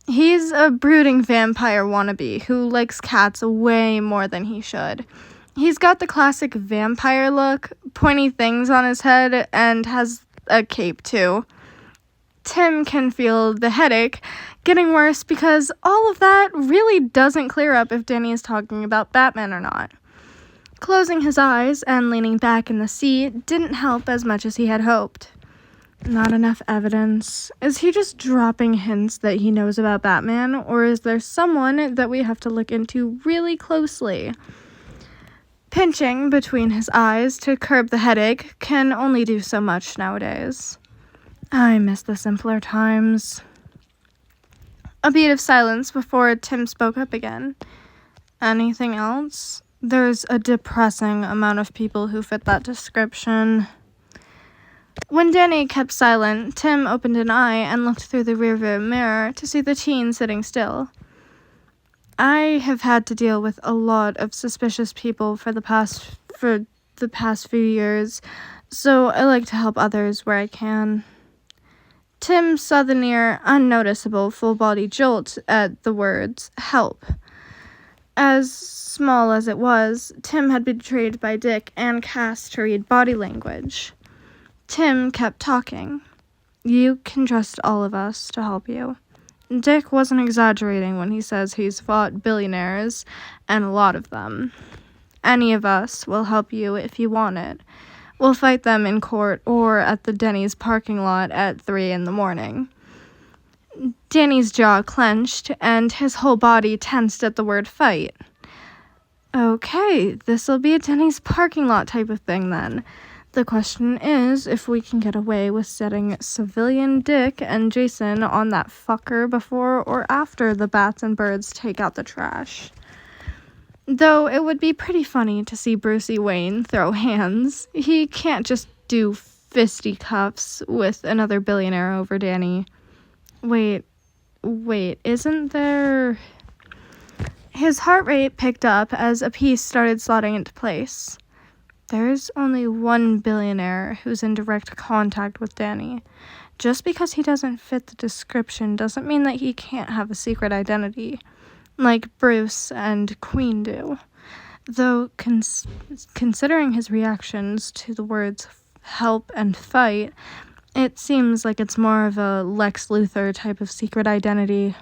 [SPEAKER 1] He's a brooding vampire wannabe who likes cats way more than he should. He's got the classic vampire look, pointy things on his head, and has a cape too. Tim can feel the headache getting worse because all of that really doesn't clear up if Danny is talking about Batman or not. Closing his eyes and leaning back in the seat didn't help as much as he had hoped. Not enough evidence. Is he just dropping hints that he knows about Batman, or is there someone that we have to look into really closely? Pinching between his eyes to curb the headache can only do so much nowadays. I miss the simpler times. A beat of silence before Tim spoke up again. Anything else? There's a depressing amount of people who fit that description. When Danny kept silent, Tim opened an eye and looked through the rearview mirror to see the teen sitting still. I have had to deal with a lot of suspicious people for the past few years, so I like to help others where I can. Tim saw the near unnoticeable full-body jolt at the words, help. As small as it was, Tim had been trained by Dick and Cass to read body language. Tim kept talking. You can trust all of us to help you. Dick wasn't exaggerating when he says he's fought billionaires, and a lot of them. Any of us will help you if you want it. We'll fight them in court or at the Denny's parking lot at 3 a.m. Danny's jaw clenched, and his whole body tensed at the word fight. Okay, this'll be a Denny's parking lot type of thing then. The question is if we can get away with setting civilian Dick and Jason on that fucker before or after the bats and birds take out the trash. Though it would be pretty funny to see Brucey Wayne throw hands. He can't just do fisticuffs with another billionaire over Danny. Wait, isn't there... His heart rate picked up as a piece started slotting into place. There's only one billionaire who's in direct contact with Danny. Just because he doesn't fit the description doesn't mean that he can't have a secret identity, like Bruce and Queen do. Though, considering his reactions to the words help and fight, it seems like it's more of a Lex Luthor type of secret identity.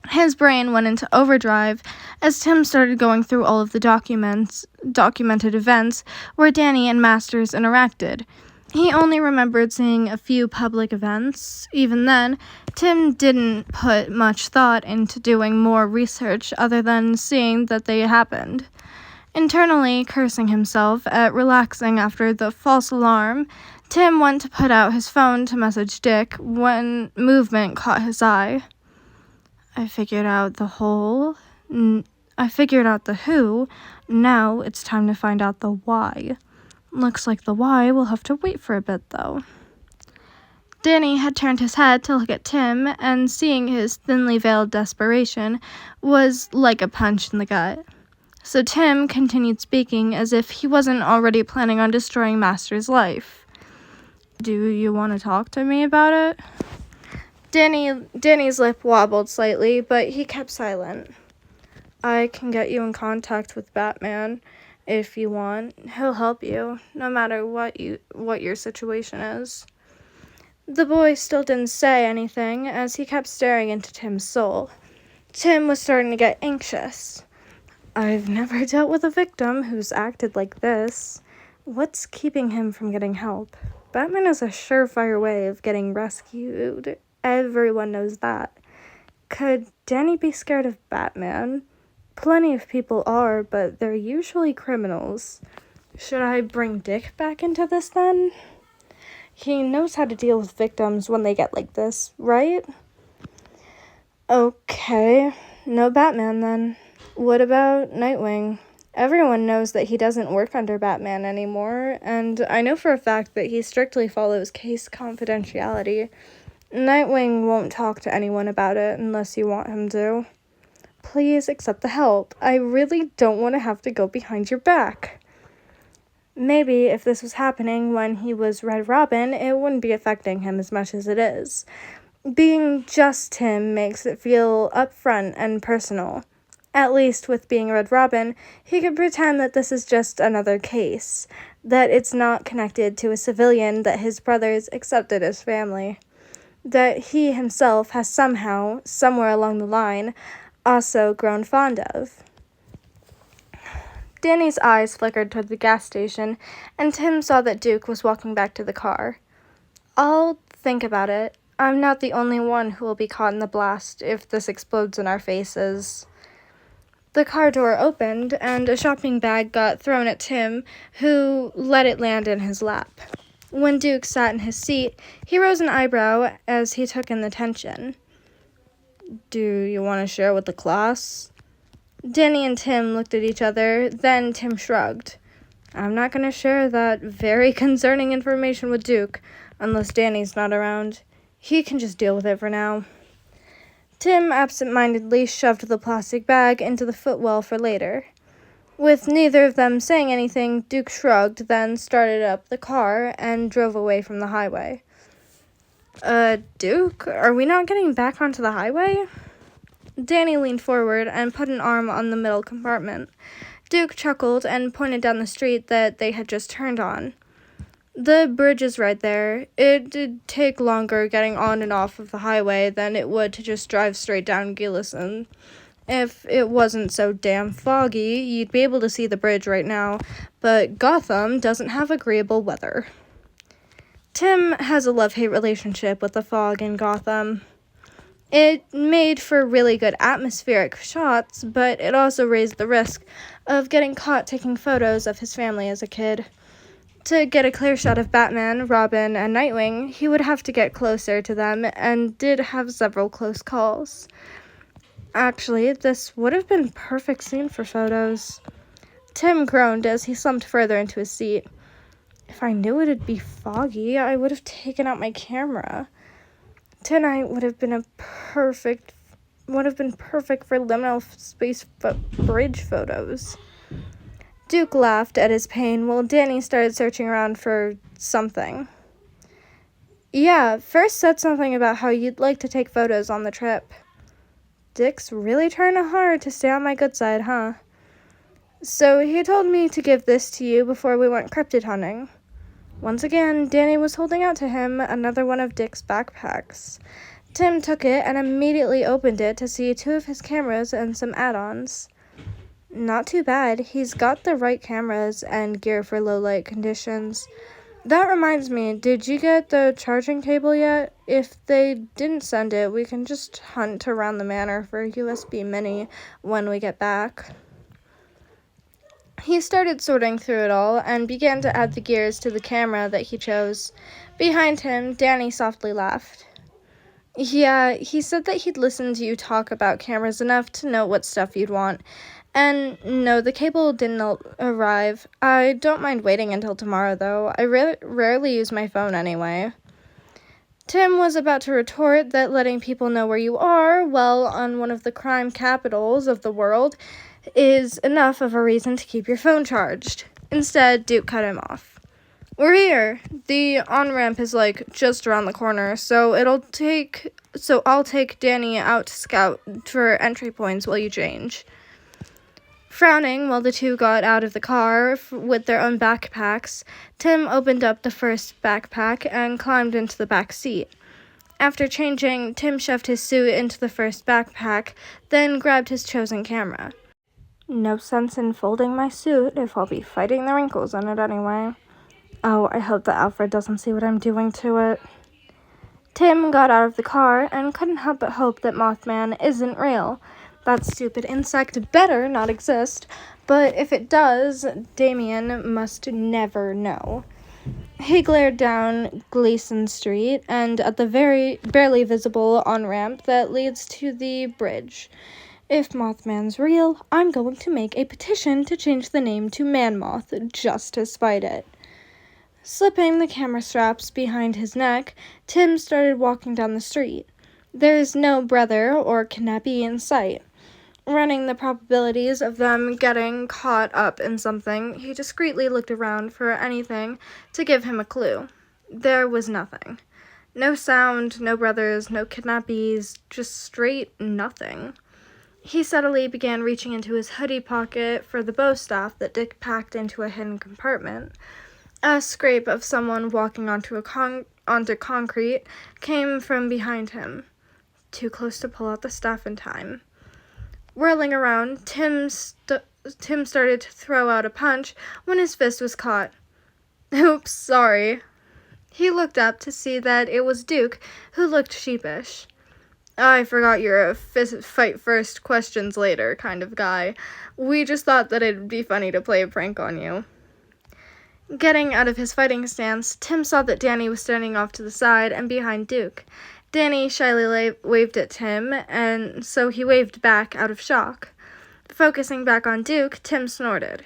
[SPEAKER 1] His brain went into overdrive as Tim started going through all of the documented events where Danny and Masters interacted. He only remembered seeing a few public events. Even then, Tim didn't put much thought into doing more research other than seeing that they happened. Internally cursing himself at relaxing after the false alarm, Tim went to put out his phone to message Dick when movement caught his eye. I figured out the who. Now it's time to find out the why. Looks like the why will have to wait for a bit, though. Danny had turned his head to look at Tim, and seeing his thinly veiled desperation was like a punch in the gut. So Tim continued speaking as if he wasn't already planning on destroying Master's life. Do you want to talk to me about it? Danny's lip wobbled slightly, but he kept silent. I can get you in contact with Batman if you want. He'll help you, no matter what your situation is. The boy still didn't say anything as he kept staring into Tim's soul. Tim was starting to get anxious. I've never dealt with a victim who's acted like this. What's keeping him from getting help? Batman is a surefire way of getting rescued. Everyone knows that. Could Danny be scared of Batman? Plenty of people are, but they're usually criminals. Should I bring Dick back into this then? He knows how to deal with victims when they get like this, right? Okay, no Batman then. What about Nightwing? Everyone knows that he doesn't work under Batman anymore, and I know for a fact that he strictly follows case confidentiality. Nightwing won't talk to anyone about it unless you want him to. Please accept the help. I really don't want to have to go behind your back. Maybe if this was happening when he was Red Robin, it wouldn't be affecting him as much as it is. Being just him makes it feel upfront and personal. At least with being Red Robin, he could pretend that this is just another case, that it's not connected to a civilian that his brothers accepted as family, that he himself has somehow, somewhere along the line, also grown fond of. Danny's eyes flickered toward the gas station, and Tim saw that Duke was walking back to the car. I'll think about it. I'm not the only one who will be caught in the blast if this explodes in our faces. The car door opened, and a shopping bag got thrown at Tim, who let it land in his lap. When Duke sat in his seat, he rose an eyebrow as he took in the tension. Do you want to share with the class? Danny and Tim looked at each other, then Tim shrugged. I'm not going to share that very concerning information with Duke, unless Danny's not around. He can just deal with it for now. Tim absent-mindedly shoved the plastic bag into the footwell for later. With neither of them saying anything, Duke shrugged, then started up the car and drove away from the highway. Duke, are we not getting back onto the highway? Danny leaned forward and put an arm on the middle compartment. Duke chuckled and pointed down the street that they had just turned on. The bridge is right there. It did take longer getting on and off of the highway than it would to just drive straight down Gillison. If it wasn't so damn foggy, you'd be able to see the bridge right now, but Gotham doesn't have agreeable weather. Tim has a love-hate relationship with the fog in Gotham. It made for really good atmospheric shots, but it also raised the risk of getting caught taking photos of his family as a kid. To get a clear shot of Batman, Robin, and Nightwing, he would have to get closer to them and did have several close calls. Actually, this would have been perfect scene for photos. Tim groaned as he slumped further into his seat. If I knew it'd be foggy, I would have taken out my camera. Tonight would have been perfect for liminal space bridge photos. Duke laughed at his pain while Danny started searching around for something. Yeah, first said something about how you'd like to take photos on the trip. Dick's really trying hard to stay on my good side, huh? So he told me to give this to you before we went cryptid hunting. Once again, Danny was holding out to him another one of Dick's backpacks. Tim took it and immediately opened it to see 2 of his cameras and some add-ons. Not too bad. He's got the right cameras and gear for low-light conditions. That reminds me, did you get the charging cable yet? If they didn't send it, we can just hunt around the manor for a USB Mini when we get back. He started sorting through it all and began to add the gears to the camera that he chose. Behind him, Danny softly laughed. Yeah, he said that he'd listened to you talk about cameras enough to know what stuff you'd want. And no, the cable didn't arrive. I don't mind waiting until tomorrow, though. I rarely use my phone anyway. Tim was about to retort that letting people know where you are, well, on one of the crime capitals of the world, is enough of a reason to keep your phone charged. Instead, Duke cut him off. We're here. The on-ramp is, just around the corner, so I'll take Danny out to scout for entry points while you change. Frowning while the 2 got out of the car with their own backpacks, Tim opened up the first backpack and climbed into the back seat. After changing, Tim shoved his suit into the first backpack, then grabbed his chosen camera. No sense in folding my suit if I'll be fighting the wrinkles in it anyway. Oh, I hope that Alfred doesn't see what I'm doing to it. Tim got out of the car and couldn't help but hope that Mothman isn't real. That stupid insect better not exist, but if it does, Damien must never know. He glared down Gleason Street and at the barely visible on-ramp that leads to the bridge. If Mothman's real, I'm going to make a petition to change the name to Man-Moth just to spite it. Slipping the camera straps behind his neck, Tim started walking down the street. There is no brother or kidnappee in sight. Running the probabilities of them getting caught up in something, he discreetly looked around for anything to give him a clue. There was nothing. No sound, no brothers, no kidnappees, just straight nothing. He subtly began reaching into his hoodie pocket for the bow staff that Dick packed into a hidden compartment. A scrape of someone walking onto concrete came from behind him. Too close to pull out the staff in time. Whirling around, Tim started to throw out a punch when his fist was caught. Oops, sorry. He looked up to see that it was Duke, who looked sheepish. I forgot you're a fight first, questions later kind of guy. We just thought that it'd be funny to play a prank on you. Getting out of his fighting stance, Tim saw that Danny was standing off to the side and behind Duke. Danny shyly waved at Tim, and so he waved back out of shock. Focusing back on Duke, Tim snorted.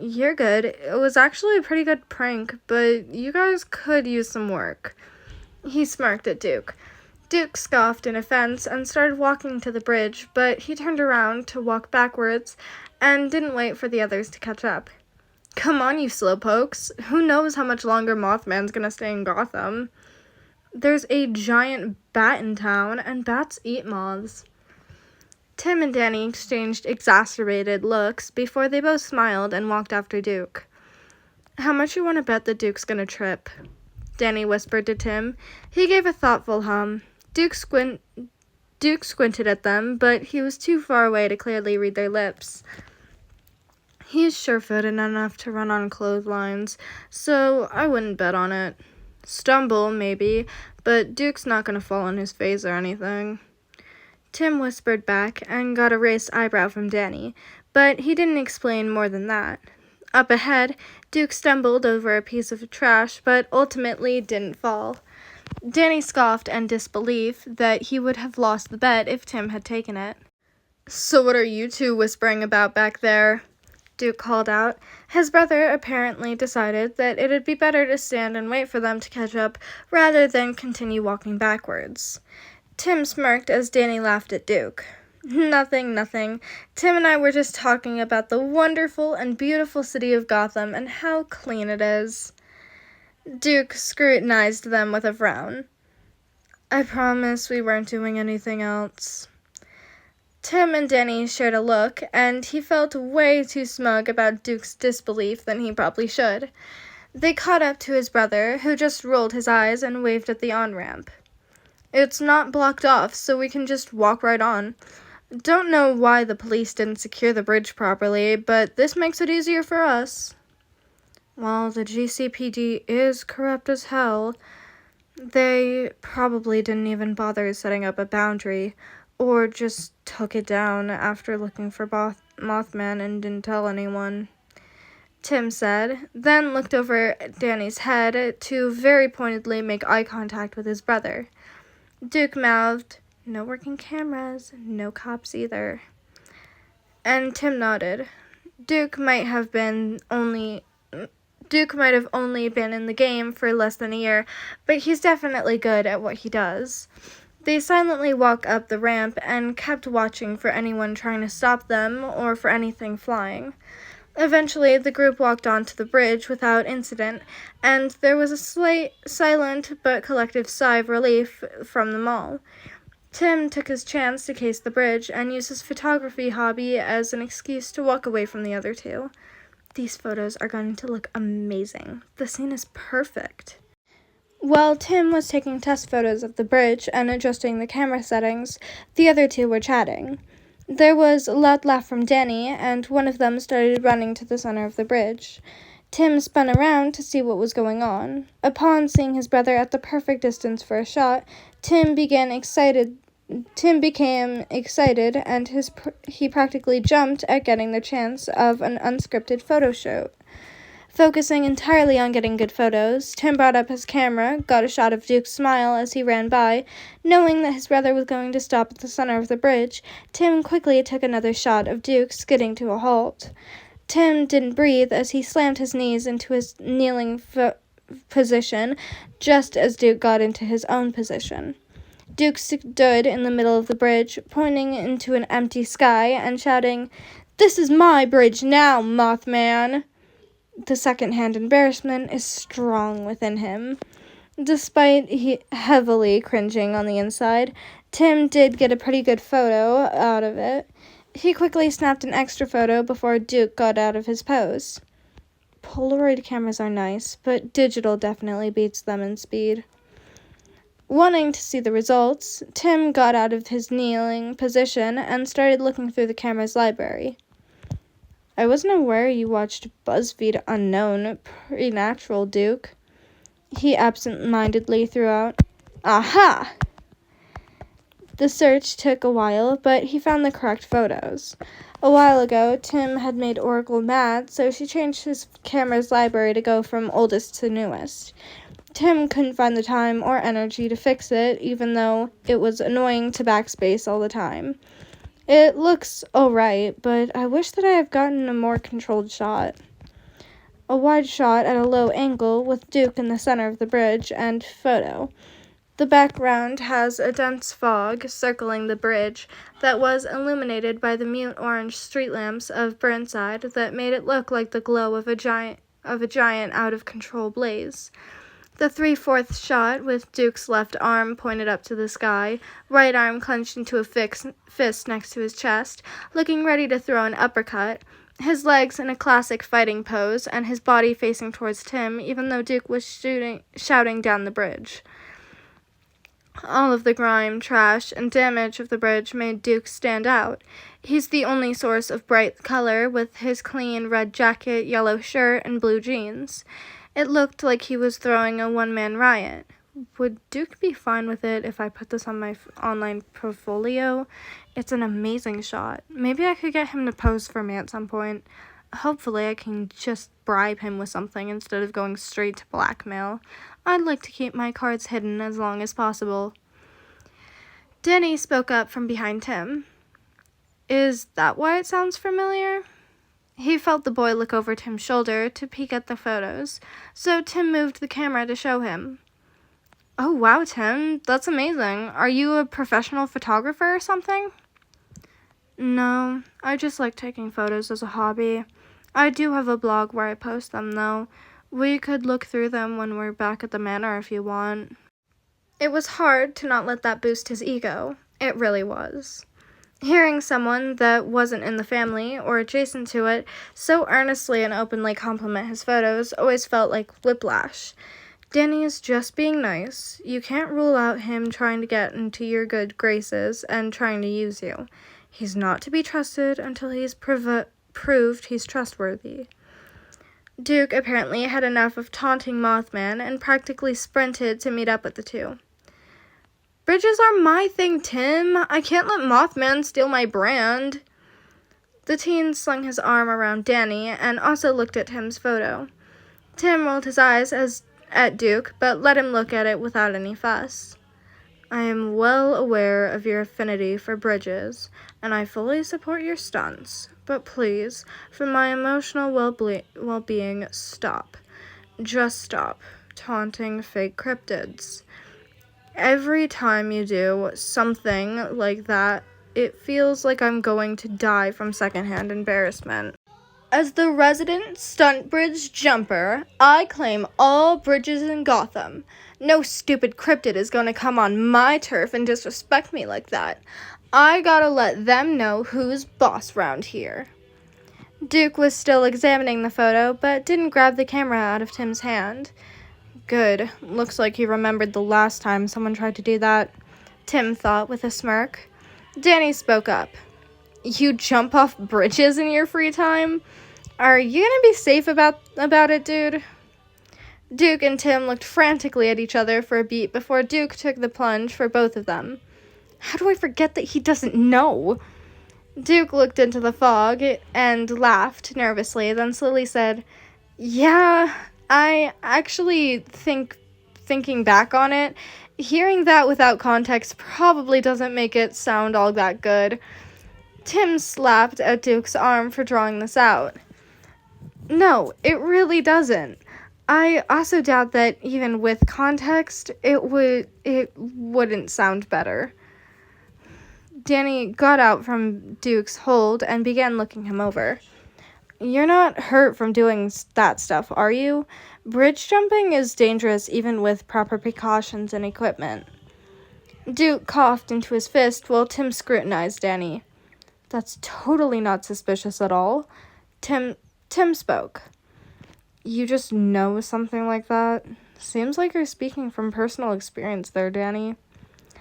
[SPEAKER 1] You're good. It was actually a pretty good prank, but you guys could use some work. He smirked at Duke. Duke scoffed in offense and started walking to the bridge, but he turned around to walk backwards and didn't wait for the others to catch up. Come on, you slowpokes. Who knows how much longer Mothman's gonna stay in Gotham? There's a giant bat in town, and bats eat moths. Tim and Danny exchanged exacerbated looks before they both smiled and walked after Duke. How much you want to bet that Duke's gonna trip? Danny whispered to Tim. He gave a thoughtful hum. Duke squinted at them, but he was too far away to clearly read their lips. He's sure-footed enough to run on clotheslines, so I wouldn't bet on it. Stumble, maybe, but Duke's not going to fall on his face or anything. Tim whispered back and got a raised eyebrow from Danny, but he didn't explain more than that. Up ahead, Duke stumbled over a piece of trash, but ultimately didn't fall. Danny scoffed in disbelief that he would have lost the bet if Tim had taken it. "So what are you two whispering about back there?" Duke called out. His brother apparently decided that it'd be better to stand and wait for them to catch up rather than continue walking backwards. Tim smirked as Danny laughed at Duke. Nothing. Tim and I were just talking about the wonderful and beautiful city of Gotham and how clean it is." Duke scrutinized them with a frown. "I promise we weren't doing anything else." Tim and Danny shared a look, and he felt way too smug about Duke's disbelief than he probably should. They caught up to his brother, who just rolled his eyes and waved at the on-ramp. "It's not blocked off, so we can just walk right on. Don't know why the police didn't secure the bridge properly, but this makes it easier for us." "Well, the GCPD is corrupt as hell. They probably didn't even bother setting up a boundary, or just took it down after looking for Mothman and didn't tell anyone," Tim said, then looked over Danny's head to very pointedly make eye contact with his brother. Duke mouthed, "No working cameras, no cops either." And Tim nodded. Duke might have only been in the game for less than a year, but he's definitely good at what he does. They silently walked up the ramp and kept watching for anyone trying to stop them or for anything flying. Eventually, the group walked onto the bridge without incident, and there was a slight, silent but collective sigh of relief from them all. Tim took his chance to case the bridge and used his photography hobby as an excuse to walk away from the other two. "These photos are going to look amazing. The scene is perfect." While Tim was taking test photos of the bridge and adjusting the camera settings, the other two were chatting. There was a loud laugh from Danny, and one of them started running to the center of the bridge. Tim spun around to see what was going on. Upon seeing his brother at the perfect distance for a shot, Tim became excited, and he practically jumped at getting the chance of an unscripted photo shoot. Focusing entirely on getting good photos, Tim brought up his camera, got a shot of Duke's smile as he ran by. Knowing that his brother was going to stop at the center of the bridge, Tim quickly took another shot of Duke skidding to a halt. Tim didn't breathe as he slammed his knees into his kneeling position just as Duke got into his own position. Duke stood in the middle of the bridge, pointing into an empty sky and shouting, "This is my bridge now, Mothman!" The second-hand embarrassment is strong within him. Despite heavily cringing on the inside, Tim did get a pretty good photo out of it. He quickly snapped an extra photo before Duke got out of his pose. Polaroid cameras are nice, but digital definitely beats them in speed. Wanting to see the results, Tim got out of his kneeling position and started looking through the camera's library. "I wasn't aware you watched BuzzFeed Unknown Preternatural, Duke," he absent-mindedly threw out. "Aha!" The search took a while, but he found the correct photos. A while ago, Tim had made Oracle mad, so she changed his camera's library to go from oldest to newest. Tim couldn't find the time or energy to fix it, even though it was annoying to backspace all the time. "It looks alright, but I wish that I had gotten a more controlled shot." A wide shot at a low angle with Duke in the center of the bridge and photo. The background has a dense fog circling the bridge that was illuminated by the mute orange street lamps of Burnside that made it look like the glow of a giant out-of-control blaze. The 3/4 shot with Duke's left arm pointed up to the sky, right arm clenched into a fist next to his chest, looking ready to throw an uppercut, his legs in a classic fighting pose, and his body facing towards Tim, even though Duke was shouting down the bridge. All of the grime, trash, and damage of the bridge made Duke stand out. He's the only source of bright color with his clean red jacket, yellow shirt, and blue jeans. It looked like he was throwing a one-man riot. Would Duke be fine with it if I put this on my online portfolio? It's an amazing shot. Maybe I could get him to pose for me at some point. Hopefully I can just bribe him with something instead of going straight to blackmail. I'd like to keep my cards hidden as long as possible. Denny spoke up from behind Tim. Is that why it sounds familiar? He felt the boy look over Tim's shoulder to peek at the photos, so Tim moved the camera to show him. Oh wow, Tim, that's amazing. Are you a professional photographer or something? No, I just like taking photos as a hobby. I do have a blog where I post them, though. We could look through them when we're back at the manor if you want. It was hard to not let that boost his ego. It really was. Hearing someone that wasn't in the family or adjacent to it so earnestly and openly compliment his photos always felt like whiplash. Danny is just being nice. You can't rule out him trying to get into your good graces and trying to use you. He's not to be trusted until he's proved he's trustworthy. Duke apparently had enough of taunting Mothman and practically sprinted to meet up with the two. Bridges are my thing, Tim. I can't let Mothman steal my brand. The teen slung his arm around Danny and also looked at Tim's photo. Tim rolled his eyes at Duke, but let him look at it without any fuss. I am well aware of your affinity for Bridges, and I fully support your stunts. But please, for my emotional well-being, stop. Just stop taunting fake cryptids. Every time you do something like that, it feels like I'm going to die from secondhand embarrassment. As the resident stunt bridge jumper, I claim all bridges in Gotham. No stupid cryptid is going to come on my turf and disrespect me like that. I gotta let them know who's boss round here. Duke was still examining the photo, but didn't grab the camera out of Tim's hand. Good. Looks like he remembered the last time someone tried to do that, Tim thought with a smirk. Danny spoke up. You jump off bridges in your free time? Are you gonna be safe about it, dude? Duke and Tim looked frantically at each other for a beat before Duke took the plunge for both of them. How do I forget that he doesn't know? Duke looked into the fog and laughed nervously, then slowly said, Yeah, I actually thinking back on it, hearing that without context probably doesn't make it sound all that good. Tim slapped at Duke's arm for drawing this out. No, it really doesn't. I also doubt that even with context, it wouldn't sound better. Danny got out from Duke's hold and began looking him over. You're not hurt from doing that stuff, are you? Bridge jumping is dangerous even with proper precautions and equipment. Duke coughed into his fist while Tim scrutinized Danny. That's totally not suspicious at all. Tim spoke. You just know something like that? Seems like you're speaking from personal experience there, Danny.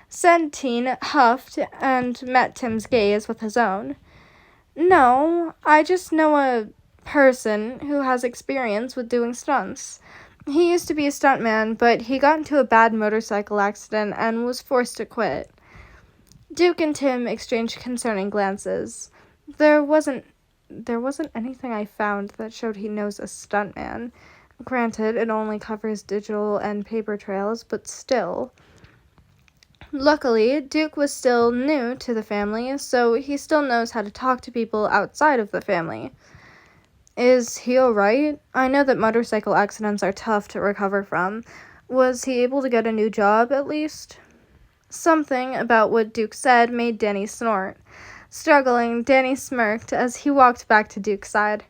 [SPEAKER 1] Said teen huffed and met Tim's gaze with his own. No, I just know a person who has experience with doing stunts. He used to be a stuntman, but he got into a bad motorcycle accident and was forced to quit. Duke and Tim exchanged concerning glances. There wasn't anything I found that showed he knows a stuntman. Granted, it only covers digital and paper trails, but still. Luckily, Duke was still new to the family, so he still knows how to talk to people outside of the family. Is he alright? I know that motorcycle accidents are tough to recover from. Was he able to get a new job, at least? Something about what Duke said made Danny snort. Struggling, Danny smirked as he walked back to Duke's side.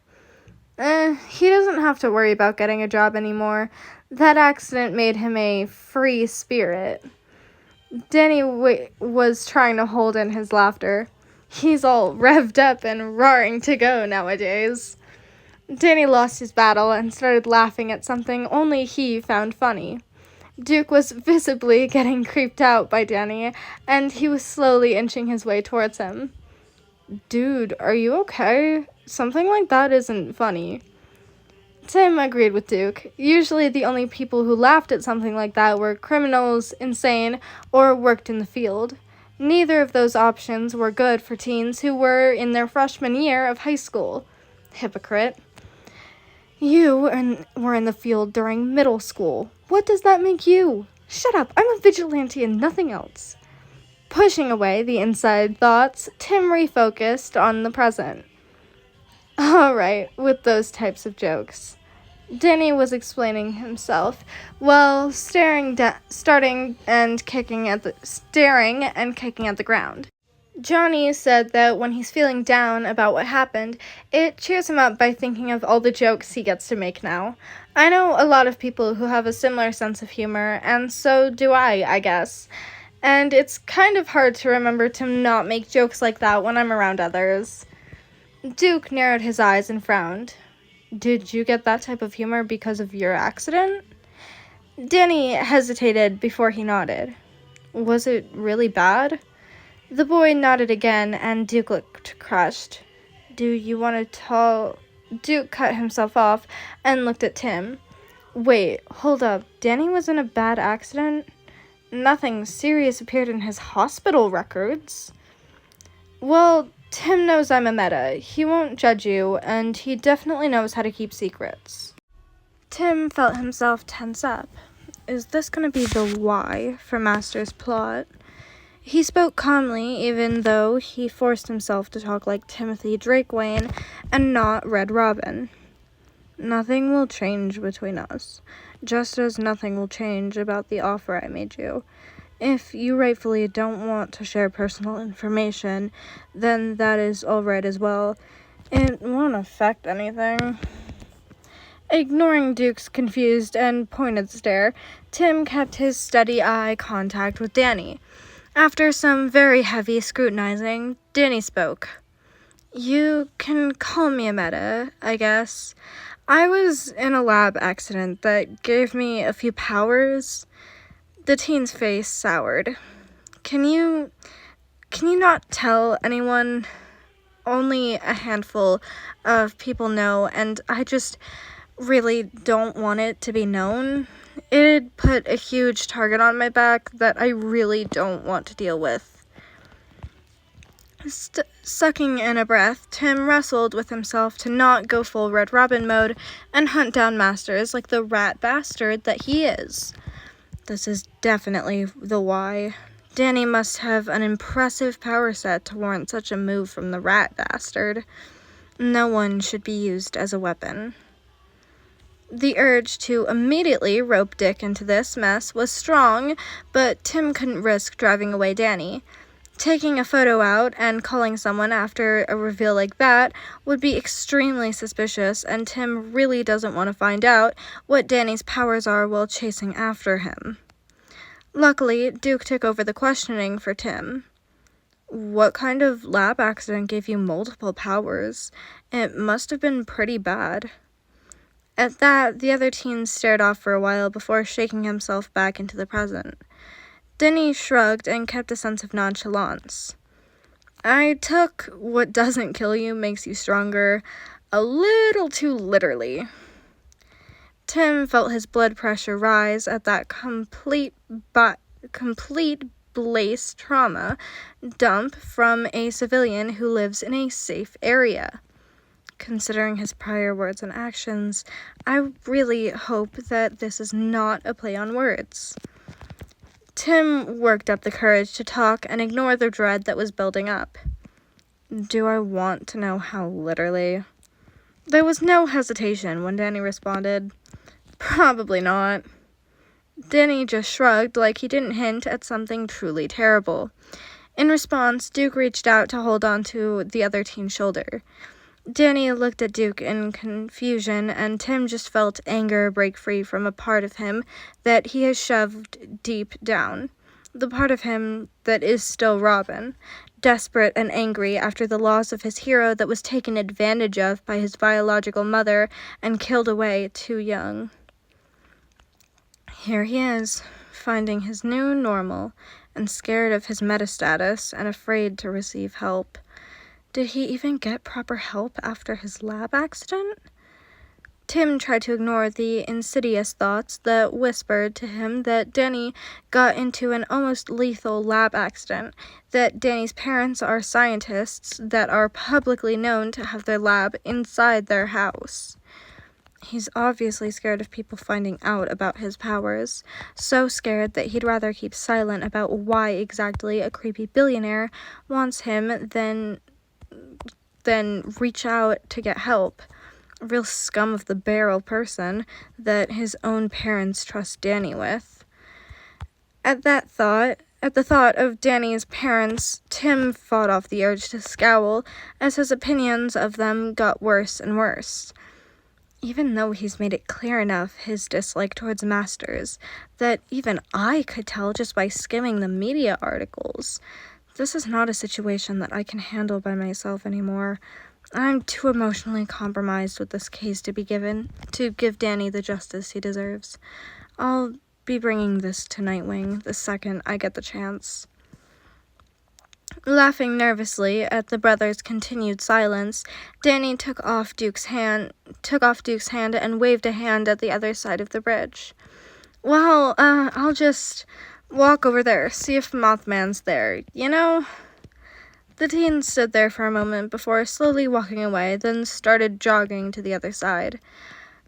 [SPEAKER 1] He doesn't have to worry about getting a job anymore. That accident made him a free spirit. Danny was trying to hold in his laughter. He's all revved up and roaring to go nowadays. Danny lost his battle and started laughing at something only he found funny. Duke was visibly getting creeped out by Danny, and he was slowly inching his way towards him. Dude, are you okay? Something like that isn't funny. Tim agreed with Duke. Usually the only people who laughed at something like that were criminals, insane, or worked in the field. Neither of those options were good for teens who were in their freshman year of high school. Hypocrite. You were in the field during middle school. What does that make you? Shut up, I'm a vigilante and nothing else. Pushing away the inside thoughts, Tim refocused on the present. Alright, with those types of jokes. Danny was explaining himself while staring and kicking at the ground. Johnny said that when he's feeling down about what happened, it cheers him up by thinking of all the jokes he gets to make now. I know a lot of people who have a similar sense of humor, and so do I guess. And it's kind of hard to remember to not make jokes like that when I'm around others. Duke narrowed his eyes and frowned. Did you get that type of humor because of your accident? Danny hesitated before he nodded. Was it really bad? The boy nodded again, and Duke looked crushed. Do you want to tell... Duke cut himself off and looked at Tim. Wait, hold up. Danny was in a bad accident? Nothing serious appeared in his hospital records. Well, Tim knows I'm a meta. He won't judge you, and he definitely knows how to keep secrets. Tim felt himself tense up. Is this going to be the why for Master's plot? He spoke calmly, even though he forced himself to talk like Timothy Drakewayne and not Red Robin. Nothing will change between us, just as nothing will change about the offer I made you. If you rightfully don't want to share personal information, then that is all right as well. It won't affect anything. Ignoring Duke's confused and pointed stare, Tim kept his steady eye contact with Danny. After some very heavy scrutinizing, Danny spoke. You can call me a meta, I guess. I was in a lab accident that gave me a few powers. The teen's face soured. Can you not tell anyone? Only a handful of people know, and I just really don't want it to be known. It'd put a huge target on my back that I really don't want to deal with. Sucking in a breath, Tim wrestled with himself to not go full Red Robin mode and hunt down Masters like the rat bastard that he is. This is definitely the why. Danny must have an impressive power set to warrant such a move from the rat bastard. No one should be used as a weapon. The urge to immediately rope Dick into this mess was strong, but Tim couldn't risk driving away Danny. Taking a photo out and calling someone after a reveal like that would be extremely suspicious, and Tim really doesn't want to find out what Danny's powers are while chasing after him. Luckily, Duke took over the questioning for Tim. What kind of lab accident gave you multiple powers? It must have been pretty bad. At that, the other teen stared off for a while before shaking himself back into the present. Denny shrugged and kept a sense of nonchalance. I took what doesn't kill you makes you stronger a little too literally. Tim felt his blood pressure rise at that complete blaze trauma dump from a civilian who lives in a safe area. Considering his prior words and actions, I really hope that this is not a play on words. Tim worked up the courage to talk and ignore the dread that was building up. Do I want to know how literally? There was no hesitation when Danny responded, Probably not. Danny just shrugged like he didn't hint at something truly terrible. In response, Duke reached out to hold on to the other teen's shoulder. Danny looked at Duke in confusion, and Tim just felt anger break free from a part of him that he has shoved deep down. The part of him that is still Robin, desperate and angry after the loss of his hero that was taken advantage of by his biological mother and killed away too young. Here he is, finding his new normal, and scared of his meta status and afraid to receive help. Did he even get proper help after his lab accident? Tim tried to ignore the insidious thoughts that whispered to him that Danny got into an almost lethal lab accident, that Danny's parents are scientists that are publicly known to have their lab inside their house. He's obviously scared of people finding out about his powers, so scared that he'd rather keep silent about why exactly a creepy billionaire wants him than reach out to get help. A real scum of the barrel person that his own parents trust Danny with. At the thought of Danny's parents, Tim fought off the urge to scowl as his opinions of them got worse and worse. Even though he's made it clear enough his dislike towards Masters that even I could tell just by skimming the media articles. This is not a situation that I can handle by myself anymore. I'm too emotionally compromised with this case to give Danny the justice he deserves. I'll be bringing this to Nightwing the second I get the chance. Laughing nervously at the brothers' continued silence, Danny took off Duke's hand and waved a hand at the other side of the bridge. Well, I'll just walk over there, see if Mothman's there, you know? The teen stood there for a moment before slowly walking away, then started jogging to the other side.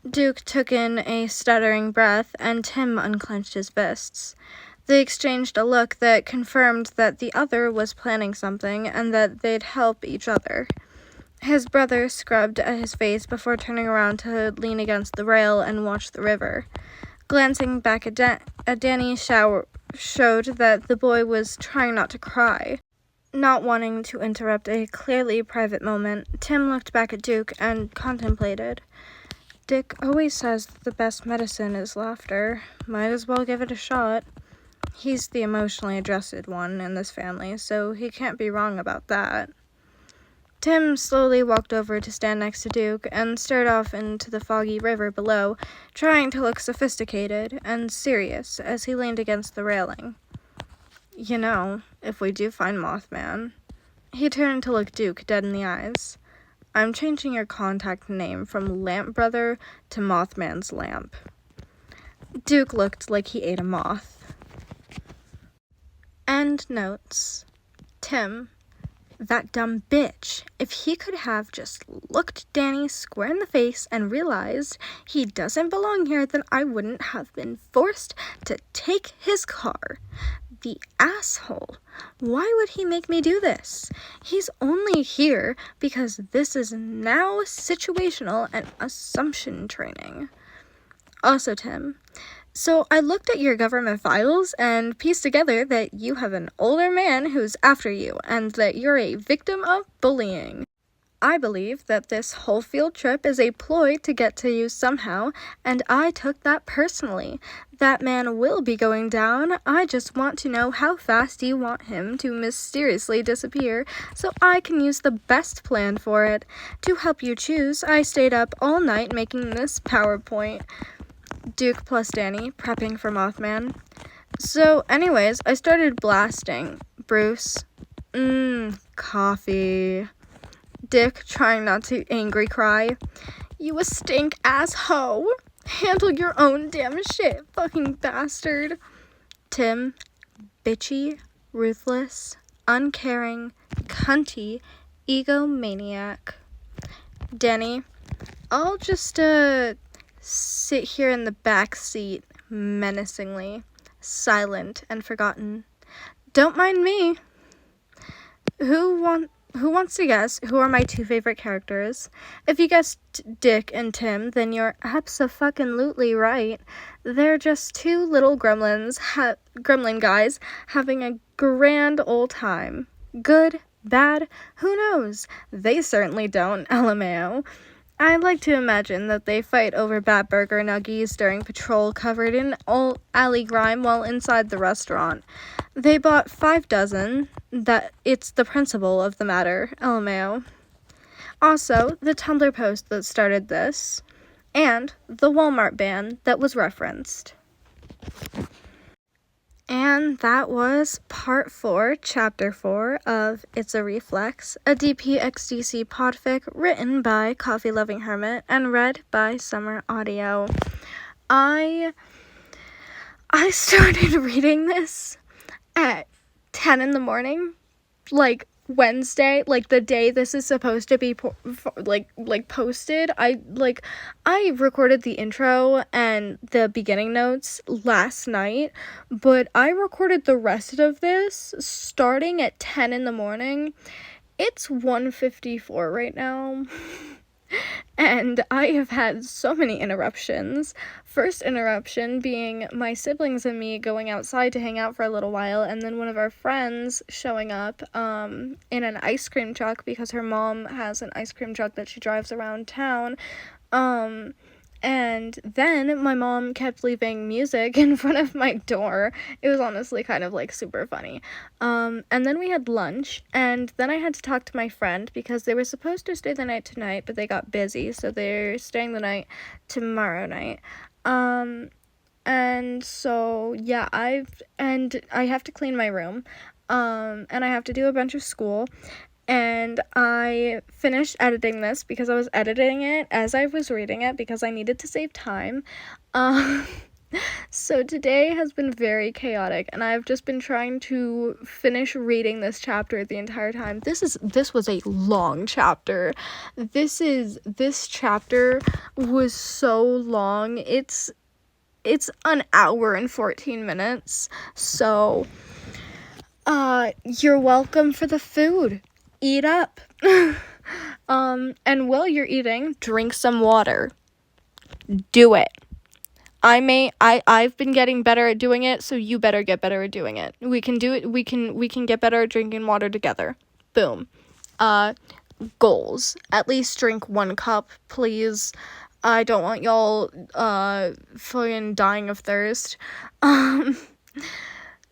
[SPEAKER 1] Duke took in a stuttering breath, and Tim unclenched his fists. They exchanged a look that confirmed that the other was planning something and that they'd help each other. His brother scrubbed at his face before turning around to lean against the rail and watch the river. Glancing back at Danny showed that the boy was trying not to cry. Not wanting to interrupt a clearly private moment, Tim looked back at Duke and contemplated. Dick always says that the best medicine is laughter. Might as well give it a shot. He's the emotionally adjusted one in this family, so he can't be wrong about that. Tim slowly walked over to stand next to Duke and stared off into the foggy river below, trying to look sophisticated and serious as he leaned against the railing. You know, if we do find Mothman. He turned to look Duke dead in the eyes. I'm changing your contact name from Lamp Brother to Mothman's Lamp. Duke looked like he ate a moth. End notes. Tim, that dumb bitch. If he could have just looked Danny square in the face and realized he doesn't belong here, then I wouldn't have been forced to take his car. The asshole. Why would he make me do this? He's only here because this is now situational and assumption training. Also, Tim, so I looked at your government files and pieced together that you have an older man who's after you and that you're a victim of bullying. I believe that this whole field trip is a ploy to get to you somehow, and I took that personally. That man will be going down. I just want to know how fast you want him to mysteriously disappear, so I can use the best plan for it. To help you choose, I stayed up all night making this PowerPoint. Duke plus Danny, prepping for Mothman. So, anyways, I started blasting. Bruce. Coffee. Dick, trying not to angry cry. You a stink ass hoe. Handle your own damn shit, fucking bastard. Tim, bitchy, ruthless, uncaring, cunty, egomaniac. Danny, I'll just, sit here in the back seat, menacingly, silent and forgotten. Don't mind me. Who wants to guess who are my two favorite characters? If you guessed Dick and Tim, then you're abso-fucking-lutely right. They're just two little gremlin guys having a grand old time. Good, bad, who knows? They certainly don't, LMAO. I like to imagine that they fight over Bat Burger Nuggies during patrol covered in all alley grime while inside the restaurant. They bought 5 dozen. That it's the principle of the matter, LMAO. Also, the Tumblr post that started this, and the Walmart ban that was referenced. And And that was part 4, chapter 4 of It's a Reflex, a DPXDC podfic written by Coffee Loving Hermit and read by Summer Audio. I started reading this at 10 in the morning, like Wednesday, like the day this is supposed to be posted. I recorded the intro and the beginning notes last night, but I recorded the rest of this starting at 10 in the morning. It's 1:54 right now. And I have had so many interruptions. First interruption being my siblings and me going outside to hang out for a little while, and then one of our friends showing up in an ice cream truck because her mom has an ice cream truck that she drives around town. And then my mom kept leaving music in front of my door. It was honestly kind of like super funny. And then we had lunch, and then I had to talk to my friend because they were supposed to stay the night tonight, but they got busy, so they're staying the night tomorrow night. And so yeah, I have to clean my room. And I have to do a bunch of school. And I finished editing this because I was editing it as I was reading it because I needed to save time. So today has been very chaotic, and I've just been trying to finish reading this chapter the entire time. This was a long chapter. This chapter was so long. It's an hour and 14 minutes. So you're welcome for the food. Eat up. And while you're eating, drink some water. Do it. I've been getting better at doing it, so you better get better at doing it. We can do it. We can get better at drinking water together. Boom. Goals. At least drink 1 cup, please. I don't want y'all fucking dying of thirst.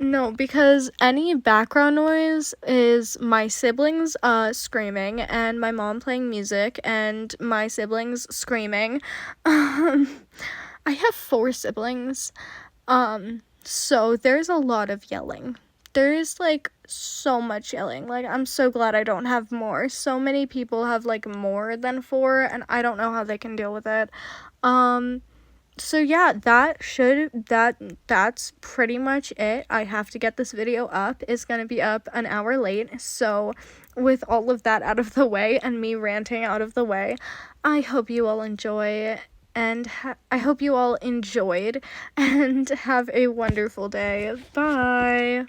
[SPEAKER 1] No, because any background noise is my siblings screaming and my mom playing music and my siblings screaming. I have 4 siblings, so there's a lot of yelling. There's like so much yelling. Like, I'm so glad I don't have more. So many people have like more than 4, and I don't know how they can deal with it. So yeah, that's pretty much it. I have to get this video up. It's gonna be up an hour late, so with all of that out of the way and me ranting out of the way, I hope you all enjoy, and I hope you all enjoyed, and have a wonderful day. Bye!